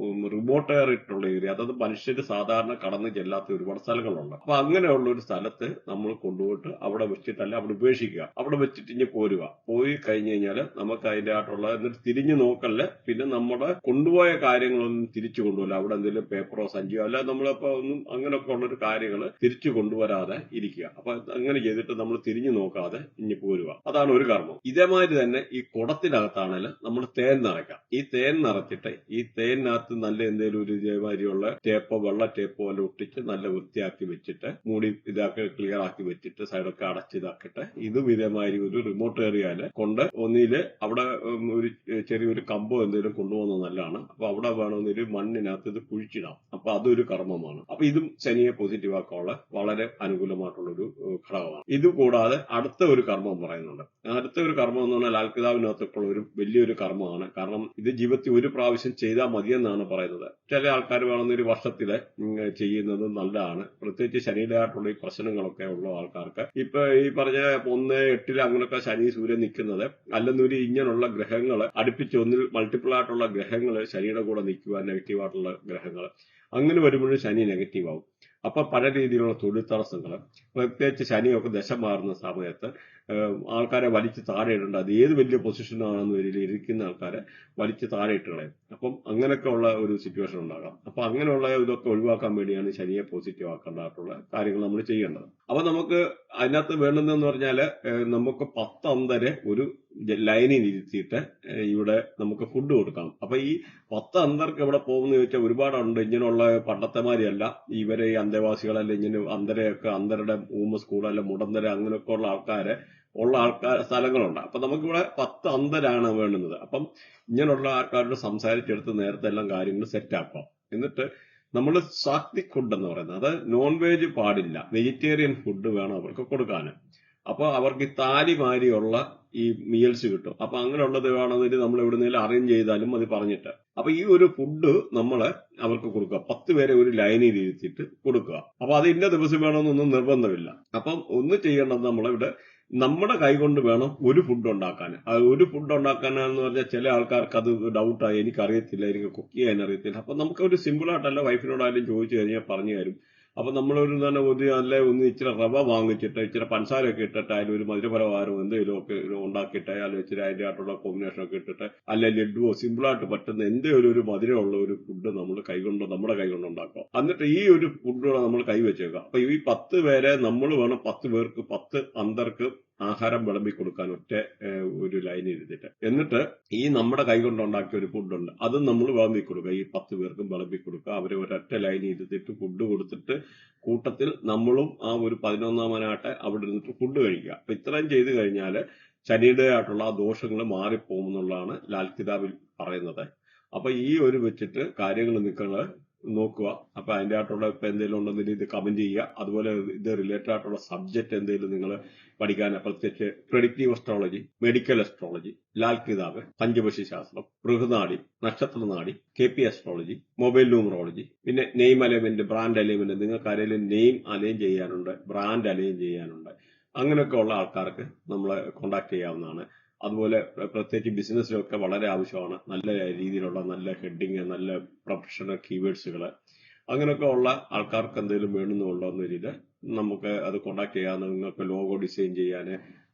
റിമോട്ട് ആയിട്ടുള്ള ഏരിയ, അതായത് മനുഷ്യര് സാധാരണ കടന്നു ചെല്ലാത്ത ഒരുപാട് സ്ഥലങ്ങളുണ്ട്. അപ്പൊ അങ്ങനെയുള്ള ഒരു സ്ഥലത്ത് നമ്മൾ കൊണ്ടുപോയിട്ട് അവിടെ വെച്ചിട്ടല്ല, അവിടെ ഉപേക്ഷിക്കുക. അവിടെ വെച്ചിട്ട് ഇനി പോയി കഴിഞ്ഞു കഴിഞ്ഞാൽ നമുക്ക് അതിന്റെ ആയിട്ടുള്ള, എന്നിട്ട് തിരിഞ്ഞു നോക്കല്ല, പിന്നെ നമ്മുടെ കൊണ്ടുപോയ കാര്യങ്ങളൊന്നും തിരിച്ചു കൊണ്ടുപോകില്ല. അവിടെ എന്തെങ്കിലും പേപ്പറോ സഞ്ചിയോ അല്ല, നമ്മളപ്പോ ഒന്നും അങ്ങനെയൊക്കെ ഉള്ളൊരു കാര്യങ്ങൾ തിരിച്ചു കൊണ്ടുവരാതെ ഇരിക്കുക. അപ്പൊ അങ്ങനെ ചെയ്തിട്ട് നമ്മൾ തിരിഞ്ഞു നോക്കാതെ ഇനി പോരുക. അതാണ് ഒരു കർമ്മം. ഇതേമാതിരി തന്നെ ഈ കുടത്തിനകത്താണെങ്കിൽ നമ്മൾ തേൻ നിറയ്ക്കാം. ഈ തേൻ നിറച്ചിട്ട് ഈ തേനിനകത്ത് നല്ല എന്തെങ്കിലും ഒരു ഇതേമാതിരിയുള്ള ടേപ്പോ വെള്ള ടേപ്പോ എല്ലാം ഒട്ടിച്ച് നല്ല വൃത്തിയാക്കി വെച്ചിട്ട് മൂടി ഇതാക്കി ക്ലിയർ ആക്കി വെച്ചിട്ട് സൈഡൊക്കെ അടച്ചിതാക്കിട്ട് ഇതും ഇതേമാതിരി ഒരു റിമോട്ട് ഏരിയയില് കൊണ്ട് ഒന്നില് അവിടെ ഒരു ചെറിയൊരു കമ്പോ എന്തെങ്കിലും കൊണ്ടുപോകുന്നത് നല്ലതാണ്. അപ്പൊ അവിടെ വേണമെന്നൊരു മണ്ണിനകത്ത് ഇത് കുഴിച്ചിടാം. അപ്പൊ അതൊരു കർമ്മമാണ്. അപ്പൊ ഇതും ശനിയെ പോസിറ്റീവ് ആക്കാനുള്ള വളരെ അനുകൂലമായിട്ടുള്ള ഒരു ഘടകമാണ്. ഇത് കൂടാതെ അടുത്ത ഒരു കർമ്മം പറയുന്നുണ്ട്. അടുത്ത ഒരു കർമ്മം എന്ന് പറഞ്ഞാൽ ലാൽക്കിതാബിനകത്തൊക്കെയുള്ള ഒരു വലിയൊരു കർമ്മമാണ്. കാരണം ഇത് ജീവിതത്തിൽ ഒരു പ്രാവശ്യം ചെയ്താൽ മതിയെന്നാണ് പറയുന്നത്. ചില ആൾക്കാർ വേണമെന്നൊരു വർഷത്തില് ചെയ്യുന്നത് നല്ലതാണ്. പ്രത്യേകിച്ച് ശനിയുടേതായിട്ടുള്ള ഈ പ്രശ്നങ്ങളൊക്കെ ഉള്ള ആൾക്കാർക്ക്, ഇപ്പൊ ഈ പറഞ്ഞ 1-8 അങ്ങനെയൊക്കെ ശനി സൂര്യൻ നിൽക്കുന്നത്, അല്ലെന്നൊരു ഇങ്ങനെയുള്ള ഗ്രഹങ്ങൾ അടുപ്പിച്ച് ഒന്നിൽ മൾട്ടിപ്പിൾ ആയിട്ടുള്ള ഗ്രഹങ്ങൾ ശനിയുടെ കൂടെ നിൽക്കുക, നെഗറ്റീവായിട്ടുള്ള ഗ്രഹങ്ങൾ, അങ്ങനെ വരുമ്പോഴും ശനി നെഗറ്റീവ് ആവും. അപ്പൊ പല രീതിയിലുള്ള തൊഴിൽ തടസ്സങ്ങൾ, പ്രത്യേകിച്ച് ശനിയൊക്കെ ദശ മാറുന്ന സമയത്ത് ആൾക്കാരെ വലിച്ച് താഴെ ഇടേണ്ട, അത് ഏത് വലിയ പൊസിഷനാണെന്ന് വരില്ല, ഇരിക്കുന്ന ആൾക്കാരെ വലിച്ച് താഴെ ഇട്ട് കളയും. അപ്പം അങ്ങനെയൊക്കെ ഉള്ള ഒരു സിറ്റുവേഷൻ ഉണ്ടാകാം. അപ്പൊ അങ്ങനെയുള്ള ഇതൊക്കെ ഒഴിവാക്കാൻ വേണ്ടിയാണ് ശനിയെ പോസിറ്റീവ് ആക്കേണ്ടതായിട്ടുള്ള കാര്യങ്ങൾ നമ്മൾ ചെയ്യേണ്ടത്. അപ്പൊ നമുക്ക് അതിനകത്ത് വേണ്ടുന്നതെന്ന് പറഞ്ഞാല് നമുക്ക് 10 അന്തരെ ഒരു ലൈനിൽ ഇരുത്തിയിട്ട് ഇവിടെ നമുക്ക് ഫുഡ് കൊടുക്കണം. അപ്പൊ ഈ 10 അന്തർക്ക് എവിടെ പോകുന്ന ചോദിച്ചാൽ ഒരുപാടുണ്ട്. ഇങ്ങനെയുള്ള പണ്ടത്തെമാരിയല്ല, ഇവരെ ഈ അന്തേവാസികളല്ല, ഇങ്ങനെ അന്തരുടെ സ്കൂളല്ല, മുടന്തര അങ്ങനെയൊക്കെ ഉള്ള സ്ഥലങ്ങളുണ്ട്. അപ്പൊ നമുക്കിവിടെ 10 അന്തരാണ് വേണ്ടുന്നത്. അപ്പം ഇങ്ങനെയുള്ള ആൾക്കാരോട് സംസാരിച്ചെടുത്ത് നേരത്തെ എല്ലാം കാര്യങ്ങൾ സെറ്റാക്കാം. എന്നിട്ട് നമ്മൾ സാത്വിക് ഫുഡ് എന്ന് പറയുന്നത്, അത് നോൺ വെജ് പാടില്ല, വെജിറ്റേറിയൻ ഫുഡ് വേണം അവർക്ക് കൊടുക്കാൻ. അപ്പൊ അവർക്ക് ഈ താലിമാരിയുള്ള ഈ മീൽസ് കിട്ടും. അപ്പൊ അങ്ങനെയുള്ളത് വേണമെങ്കിൽ നമ്മൾ എവിടുന്നേലും അറേഞ്ച് ചെയ്താലും അത് പറഞ്ഞിട്ട്, അപ്പൊ ഈ ഒരു ഫുഡ് നമ്മള് അവർക്ക് കൊടുക്കുക. 10 പേരെ ഒരു ലൈനിൽ ഇരുത്തിയിട്ട് കൊടുക്കുക. അപ്പൊ അത് ഇന്ന ദിവസം വേണമെന്നൊന്നും നിർബന്ധമില്ല. അപ്പം ഒന്ന് ചെയ്യേണ്ടത്, നമ്മളിവിടെ നമ്മുടെ കൈകൊണ്ട് വേണം ഒരു ഫുഡ് ഉണ്ടാക്കാൻ. ഒരു ഫുഡ് ഉണ്ടാക്കാനെന്ന് പറഞ്ഞാൽ ചില ആൾക്കാർക്ക് അത് ഡൗട്ടായി, എനിക്കറിയത്തില്ല, എനിക്ക് കുക്ക് ചെയ്യാൻ അറിയത്തില്ല. അപ്പൊ നമുക്ക് ഒരു സിമ്പിളായിട്ടല്ല വൈഫിനോടായാലും ചോദിച്ചു കഴിഞ്ഞാൽ പറഞ്ഞു തരും. അപ്പൊ നമ്മളൊരു തന്നെ ഒന്ന് ഇച്ചിരി റവ വാങ്ങിച്ചിട്ട് ഇച്ചിരി പഞ്ചസാരയൊക്കെ ഇട്ടിട്ട് അതിൽ ഒരു മധുരപലഹാരമോ എന്തെങ്കിലും ഒക്കെ ഉണ്ടാക്കിയിട്ട് അയാൾ ഇച്ചിരി അതിന്റെ ആയിട്ടുള്ള കോമ്പിനേഷൻ ഒക്കെ ഇട്ടിട്ട്, അല്ലെ ലഡുവോ സിമ്പിളായിട്ട് പറ്റുന്ന എന്തെങ്കിലും ഒരു മധുരമുള്ള ഒരു ഫുഡ് നമ്മൾ നമ്മുടെ കൈകൊണ്ട് ഉണ്ടാക്കാം. എന്നിട്ട് ഈ ഒരു ഫുഡുകളെ നമ്മൾ കൈവച്ചേക്കുക. അപ്പൊ ഈ 10 പേരെ നമ്മൾ വേണം 10 പേർക്ക് 10 അന്തർക്ക് ആഹാരം വിളമ്പി കൊടുക്കാൻ ഒരു ലൈൻ ഇരുത്തിട്ട്. എന്നിട്ട് ഈ നമ്മുടെ കൈകൊണ്ട് ഉണ്ടാക്കിയ ഒരു ഫുഡുണ്ട്, അതും നമ്മൾ വിളമ്പി കൊടുക്കുക. ഈ 10 പേർക്കും വിളമ്പി കൊടുക്കുക. അവരെ ഒരൊറ്റ ലൈൻ ഇരുത്തിട്ട് ഫുഡ് കൊടുത്തിട്ട് കൂട്ടത്തിൽ നമ്മളും ആ ഒരു 11ാമനായിട്ട് അവിടെ ഇരുന്നിട്ട് ഫുഡ് കഴിക്കുക. അപ്പൊ ഇത്രയും ചെയ്ത് കഴിഞ്ഞാൽ ശനിയുടെ ആയിട്ടുള്ള ആ ദോഷങ്ങൾ മാറിപ്പോകുമെന്നുള്ളതാണ് ലാൽ കിതാബിൽ പറയുന്നത്. അപ്പൊ ഈ ഒരു വെച്ചിട്ട് കാര്യങ്ങൾ നിങ്ങൾ നോക്കുക. അപ്പൊ അതിന്റെ ആയിട്ടുള്ള ഇപ്പൊ എന്തെങ്കിലും ഉണ്ടെങ്കിൽ ഇത് കമന്റ് ചെയ്യുക. അതുപോലെ ഇത് റിലേറ്റഡ് ആയിട്ടുള്ള സബ്ജക്ട് എന്തെങ്കിലും നിങ്ങൾ പഠിക്കാൻ, പ്രത്യേകിച്ച് predictive astrology, medical astrology, Lal കിതാബ്, പഞ്ചപക്ഷി ശാസ്ത്രം, ബൃഹനാടി, നക്ഷത്രനാടി, KP അസ്ട്രോളജി, മൊബൈൽ ന്യൂമറോളജി, പിന്നെ നെയിം അലൈൻമെന്റ്, ബ്രാൻഡ് അലൈൻമെന്റ്, നിങ്ങൾക്ക് ആരെങ്കിലും നെയിം അലൈൻ ചെയ്യാനുണ്ട്, ബ്രാൻഡ് അലൈൻ ചെയ്യാനുണ്ട്, അങ്ങനെയൊക്കെ ഉള്ള ആൾക്കാർക്ക് നമ്മളെ കോൺടാക്ട് ചെയ്യാവുന്നതാണ്. അതുപോലെ പ്രത്യേകിച്ച് ബിസിനസ്സിലൊക്കെ വളരെ ആവശ്യമാണ് നല്ല രീതിയിലുള്ള നല്ല ഹെഡിങ്, നല്ല പ്രൊഫഷണൽ കീവേഡ്സുകൾ, അങ്ങനെയൊക്കെ ഉള്ള ആൾക്കാർക്ക് എന്തെങ്കിലും വേണമെന്നുള്ള രീതിയിൽ നമുക്ക് അത് കോൺടാക്ട് ചെയ്യാവുന്ന. നിങ്ങൾക്ക് ലോഗോ ഡിസൈൻ ചെയ്യാൻ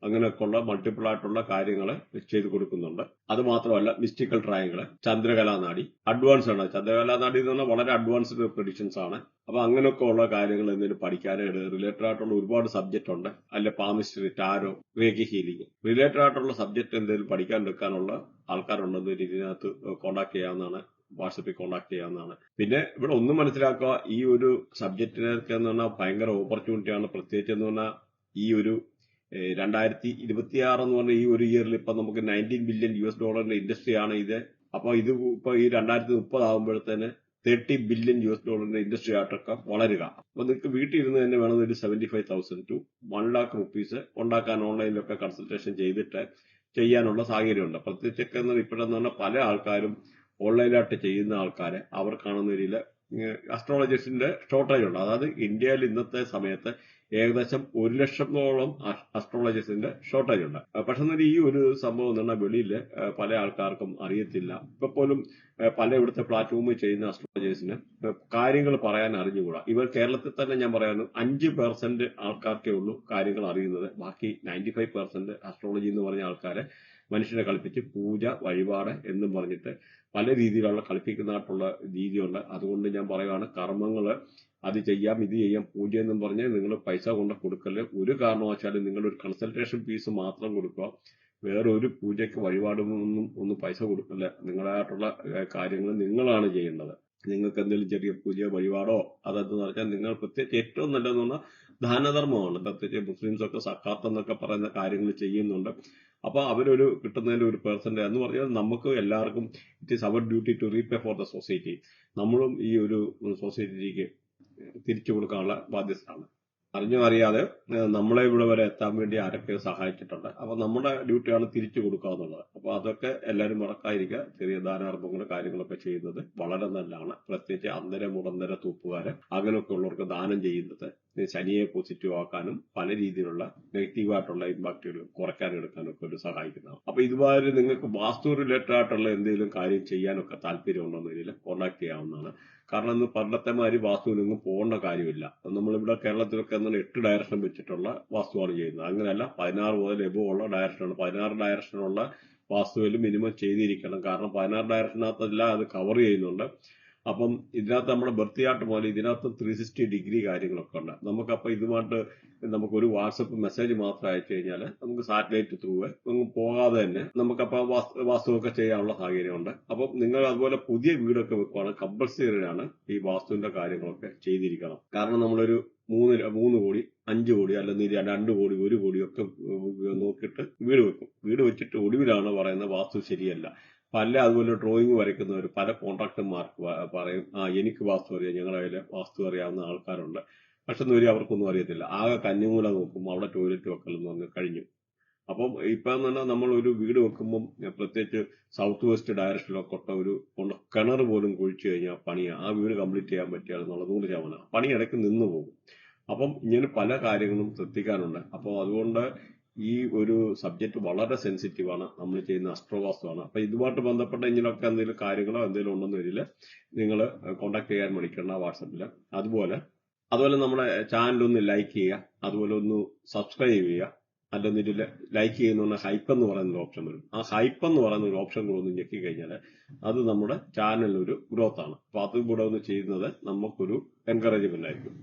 അങ്ങനെയൊക്കെ ഉള്ള മൾട്ടിപ്പിൾ ആയിട്ടുള്ള കാര്യങ്ങൾ ചെയ്തു കൊടുക്കുന്നുണ്ട്. അത് മാത്രമല്ല മിസ്റ്റിക്കൽ ട്രയങ്ങൾ, ചന്ദ്രകലാനാടി, അഡ്വാൻസ് ആണ്. ചന്ദ്രകലാനാടി എന്ന് പറഞ്ഞാൽ വളരെ അഡ്വാൻസ്ഡ് പ്രെഡിക്ഷൻസ് ആണ്. അപ്പൊ അങ്ങനെയൊക്കെ ഉള്ള കാര്യങ്ങൾ എന്തെങ്കിലും പഠിക്കാനായിട്ട് റിലേറ്റഡ് ആയിട്ടുള്ള ഒരുപാട് സബ്ജക്ട് ഉണ്ട്. അല്ലെ palmistry, tarot, reiki healing, related ആയിട്ടുള്ള സബ്ജക്ട് എന്തെങ്കിലും പഠിക്കാൻ എടുക്കാനുള്ള ആൾക്കാരുണ്ടെന്ന് ഇതിനകത്ത് കോൺടാക്ട് ചെയ്യാവുന്നതാണ്. വാട്സപ്പിൽ കോൺടാക്ട് ചെയ്യാവുന്നതാണ്. പിന്നെ ഇവിടെ ഒന്നും മനസ്സിലാക്കുക, ഈ ഒരു സബ്ജക്റ്റിനൊക്കെ എന്ന് പറഞ്ഞാൽ ഭയങ്കര ഓപ്പർച്യൂണിറ്റിയാണ്. പ്രത്യേകിച്ച് എന്ന് പറഞ്ഞാൽ ഈ ഒരു 2026 എന്ന് പറഞ്ഞ ഈ ഒരു ഇയറിൽ ഇപ്പൊ നമുക്ക് $19 ബില്യൺ ഇൻഡസ്ട്രിയാണ് ഇത്. അപ്പൊ ഇത് ഇപ്പൊ ഈ 2030 ആകുമ്പോഴത്തേന് $30 ബില്യൺ ഇൻഡസ്ട്രി ആയിട്ടൊക്കെ വളരുക. അപ്പൊ നിങ്ങൾക്ക് വീട്ടിൽ ഇരുന്ന് തന്നെ വേണമെന്ന് ഒരു 75,000 to 1 lakh rupees ഉണ്ടാക്കാൻ ഓൺലൈനിലൊക്കെ കൺസൾട്ടേഷൻ ചെയ്തിട്ട് ചെയ്യാനുള്ള സാഹചര്യമുണ്ട്. പ്രത്യേകിച്ചൊക്കെ ഇപ്പോഴെന്ന് പറഞ്ഞാൽ പല ആൾക്കാരും ഓൺലൈനായിട്ട് ചെയ്യുന്ന ആൾക്കാരെ അവർക്കാണെന്ന രീതിയിൽ അസ്ട്രോളജിസ്റ്റിന്റെ ഷോർട്ടേജ് ഉണ്ട്. അതായത് ഇന്ത്യയിൽ ഇന്നത്തെ സമയത്ത് ഏകദേശം 1 ലക്ഷത്തോളം അസ്ട്രോളജിസ്റ്റിന്റെ ഷോർട്ടേജ് ഉണ്ട്. പക്ഷെ ഈ ഒരു സംഭവം എന്ന് പറഞ്ഞാൽ വെളിയിൽ പല ആൾക്കാർക്കും അറിയത്തില്ല. ഇപ്പൊ പോലും പല ഇവിടുത്തെ പ്ലാറ്റ്ഫോമിൽ ചെയ്യുന്ന അസ്ട്രോളജേഴ്സിന് കാര്യങ്ങൾ പറയാൻ അറിഞ്ഞുകൂടാ. ഇവർ കേരളത്തിൽ തന്നെ ഞാൻ പറയാను 5% ആൾക്കാർക്കേ ഉള്ളൂ കാര്യങ്ങൾ അറിയുന്നത്. ബാക്കി 95% അസ്ട്രോളജി എന്ന് പറഞ്ഞ ആൾക്കാരെ മനുഷ്യനെ കളിപ്പിച്ച് പൂജ, വഴിപാട് എന്നും പറഞ്ഞിട്ട് പല രീതിയിലുള്ള കളിപ്പിക്കുന്നതായിട്ടുള്ള രീതിയുണ്ട്. അതുകൊണ്ട് ഞാൻ പറയുകയാണ്, കർമ്മങ്ങള് അത് ചെയ്യാം, ഇത് ചെയ്യാം, പൂജ എന്നും പറഞ്ഞ് നിങ്ങൾ പൈസ കൊണ്ട് കൊടുക്കല്. ഒരു കാരണവശാലും നിങ്ങളൊരു കൺസൾട്ടേഷൻ ഫീസ് മാത്രം കൊടുക്കുക. വേറെ ഒരു പൂജയ്ക്ക് ഒന്നും പൈസ കൊടുക്കില്ല. നിങ്ങളായിട്ടുള്ള കാര്യങ്ങൾ നിങ്ങളാണ് ചെയ്യേണ്ടത്. നിങ്ങൾക്ക് എന്തെങ്കിലും ചെറിയ പൂജ, വഴിപാടോ അതെന്ന് പറഞ്ഞാൽ നിങ്ങൾ പ്രത്യേകിച്ച് ഏറ്റവും നല്ലതെന്ന് പറഞ്ഞാൽ ദാനധർമ്മമാണ്. പ്രത്യേകിച്ച് മുസ്ലിംസ് ഒക്കെ സക്കാത്ത് എന്നൊക്കെ പറയുന്ന കാര്യങ്ങൾ ചെയ്യുന്നുണ്ട്. അപ്പൊ അവരൊരു കിട്ടുന്നതിന്റെ ഒരു പെർസെന്റ് എന്ന് പറഞ്ഞാൽ നമുക്ക് എല്ലാവർക്കും it is our duty to repay for the society. നമ്മളും ഈ ഒരു സൊസൈറ്റിക്ക് തിരിച്ചു കൊടുക്കാനുള്ള ബാധ്യതയാണ്. അറിഞ്ഞോ അറിയാതെ നമ്മളെ ഇവിടെ വരെ എത്താൻ വേണ്ടി ആരൊക്കെ സഹായിച്ചിട്ടുണ്ട്. അപ്പൊ നമ്മുടെ ഡ്യൂട്ടിയാണ് തിരിച്ചു കൊടുക്കുക എന്നുള്ളത്. അപ്പൊ അതൊക്കെ എല്ലാവരും മറക്കാതിരിക്കുക. ചെറിയ ദാനാർഭങ്ങളും കാര്യങ്ങളൊക്കെ ചെയ്യുന്നത് വളരെ നല്ലതാണ്. പ്രത്യേകിച്ച് അന്തര മുടന്തര തൂപ്പുകാര് അങ്ങനെയൊക്കെ ഉള്ളവർക്ക് ദാനം ചെയ്യുന്നത് ശനിയെ പോസിറ്റീവ് ആക്കാനും പല രീതിയിലുള്ള നെഗറ്റീവായിട്ടുള്ള ഇമ്പാക്റ്റുകൾ കുറയ്ക്കാനും എടുക്കാനും ഒക്കെ ഒരു സഹായിക്കുന്നതാണ്. അപ്പൊ ഇതുമാതിരി നിങ്ങൾക്ക് വാസ്തു റിലേറ്റഡ് ആയിട്ടുള്ള എന്തെങ്കിലും കാര്യം ചെയ്യാനൊക്കെ താല്പര്യമുണ്ടെന്നതിൽ കോൺടാക്ട് ചെയ്യാവുന്നതാണ്. കാരണം ഇന്ന് പണ്ടത്തെ മാതിരി വാസ്തുവിനൊന്നും പോകേണ്ട കാര്യമില്ല. നമ്മളിവിടെ കേരളത്തിലൊക്കെ 8 ഡയറക്ഷൻ വെച്ചിട്ടുള്ള വാസ്തുവാണ് ചെയ്യുന്നത്. അങ്ങനെയല്ല, 16 മുതൽ എബോ ഉള്ള ഡയറക്ഷനാണ്. 16 ഡയറക്ഷനുള്ള വാസ്തുവിൽ മിനിമം ചെയ്തിരിക്കണം. കാരണം 16 ഡയറക്ഷനകത്തെല്ലാം അത് കവർ ചെയ്യുന്നുണ്ട്. അപ്പം ഇതിനകത്ത് നമ്മുടെ ബർത്ത് ചാർട്ട് പോലെ ഇതിനകത്ത് 360 ഡിഗ്രി കാര്യങ്ങളൊക്കെ ഉണ്ട്. നമുക്കപ്പൊ ഇതുമായിട്ട് നമുക്കൊരു വാട്സപ്പ് മെസ്സേജ് മാത്രം അയച്ചു കഴിഞ്ഞാൽ നമുക്ക് സാറ്റലൈറ്റ് ത്രൂ പോകാതെ തന്നെ നമുക്കപ്പോ വാസ്തുവൊക്കെ ചെയ്യാനുള്ള സാഹചര്യമുണ്ട്. അപ്പം നിങ്ങൾ അതുപോലെ പുതിയ വീടൊക്കെ വെക്കുവാണ് കമ്പൾസറിയാണ് ഈ വാസ്തുവിന്റെ കാര്യങ്ങളൊക്കെ ചെയ്തിരിക്കണം. കാരണം നമ്മളൊരു 3 കോടി 5 കോടി അല്ലെങ്കിൽ 2 കോടി 1 കോടി ഒക്കെ നോക്കിയിട്ട് വീട് വെക്കും. വീട് വെച്ചിട്ട് ഒടുവിലാണ് പറയുന്നത് വാസ്തു ശരിയല്ല. പല അതുപോലെ ഡ്രോയിങ് വരയ്ക്കുന്നവർ പല കോൺട്രാക്ടർമാർക്ക് പറയും, എനിക്ക് വാസ്തു അറിയാം, ഞങ്ങളുടെ കയ്യിൽ വാസ്തു അറിയാവുന്ന ആൾക്കാരുണ്ട്. പക്ഷെ അവർക്കൊന്നും അറിയത്തില്ല. ആകെ കന്നിമൂല നോക്കും, അവിടെ ടോയ്ലറ്റ് വെക്കലെന്ന് പറഞ്ഞ് കഴിഞ്ഞു. അപ്പം ഇപ്പൊ എന്ന് പറഞ്ഞാൽ നമ്മൾ ഒരു വീട് വെക്കുമ്പോൾ പ്രത്യേകിച്ച് സൗത്ത് വെസ്റ്റ് ഡയറക്ഷനിലൊക്കെ ഒരു കിണർ പോലും കുഴിച്ചു കഴിഞ്ഞാൽ പണിയാ. ആ വീട് കംപ്ലീറ്റ് ചെയ്യാൻ പറ്റിയാണെന്നുള്ളത് 100%. പണി ഇടയ്ക്ക് നിന്ന് പോകും. അപ്പം ഇങ്ങനെ പല കാര്യങ്ങളും ശ്രദ്ധിക്കാനുണ്ട്. അപ്പോൾ അതുകൊണ്ട് ഈ ഒരു സബ്ജക്ട് വളരെ സെൻസിറ്റീവാണ്. നമ്മൾ ചെയ്യുന്ന അസ്ട്രോവാസ്തുവാണ്. അപ്പൊ ഇതുമായിട്ട് ബന്ധപ്പെട്ട ഇങ്ങനെയൊക്കെ എന്തെങ്കിലും കാര്യങ്ങളോ എന്തെങ്കിലും ഉണ്ടെന്ന രീതിയിൽ നിങ്ങൾ കോൺടാക്ട് ചെയ്യാൻ മടിക്കേണ്ട വാട്സപ്പിൽ. അതുപോലെ നമ്മുടെ ചാനൽ ഒന്ന് ലൈക്ക് ചെയ്യുക, അതുപോലെ ഒന്ന് സബ്സ്ക്രൈബ് ചെയ്യുക. അല്ലെന്നിട്ട് ലൈക്ക് ചെയ്യുന്ന ഹൈപ്പ് എന്ന് പറയുന്ന ഒരു ഓപ്ഷൻ വരും. ആ ഹൈപ്പ് എന്ന് പറയുന്ന ഒരു ഓപ്ഷൻ കൂടെ ഒന്ന് ഞെക്കി കഴിഞ്ഞാൽ അത് നമ്മുടെ ചാനലിനൊരു ഗ്രോത്ത് ആണ്. അപ്പൊ അതും കൂടെ ഒന്ന് ചെയ്യുന്നത് നമുക്കൊരു എൻകറേജ്മെന്റ് ആയിരിക്കും.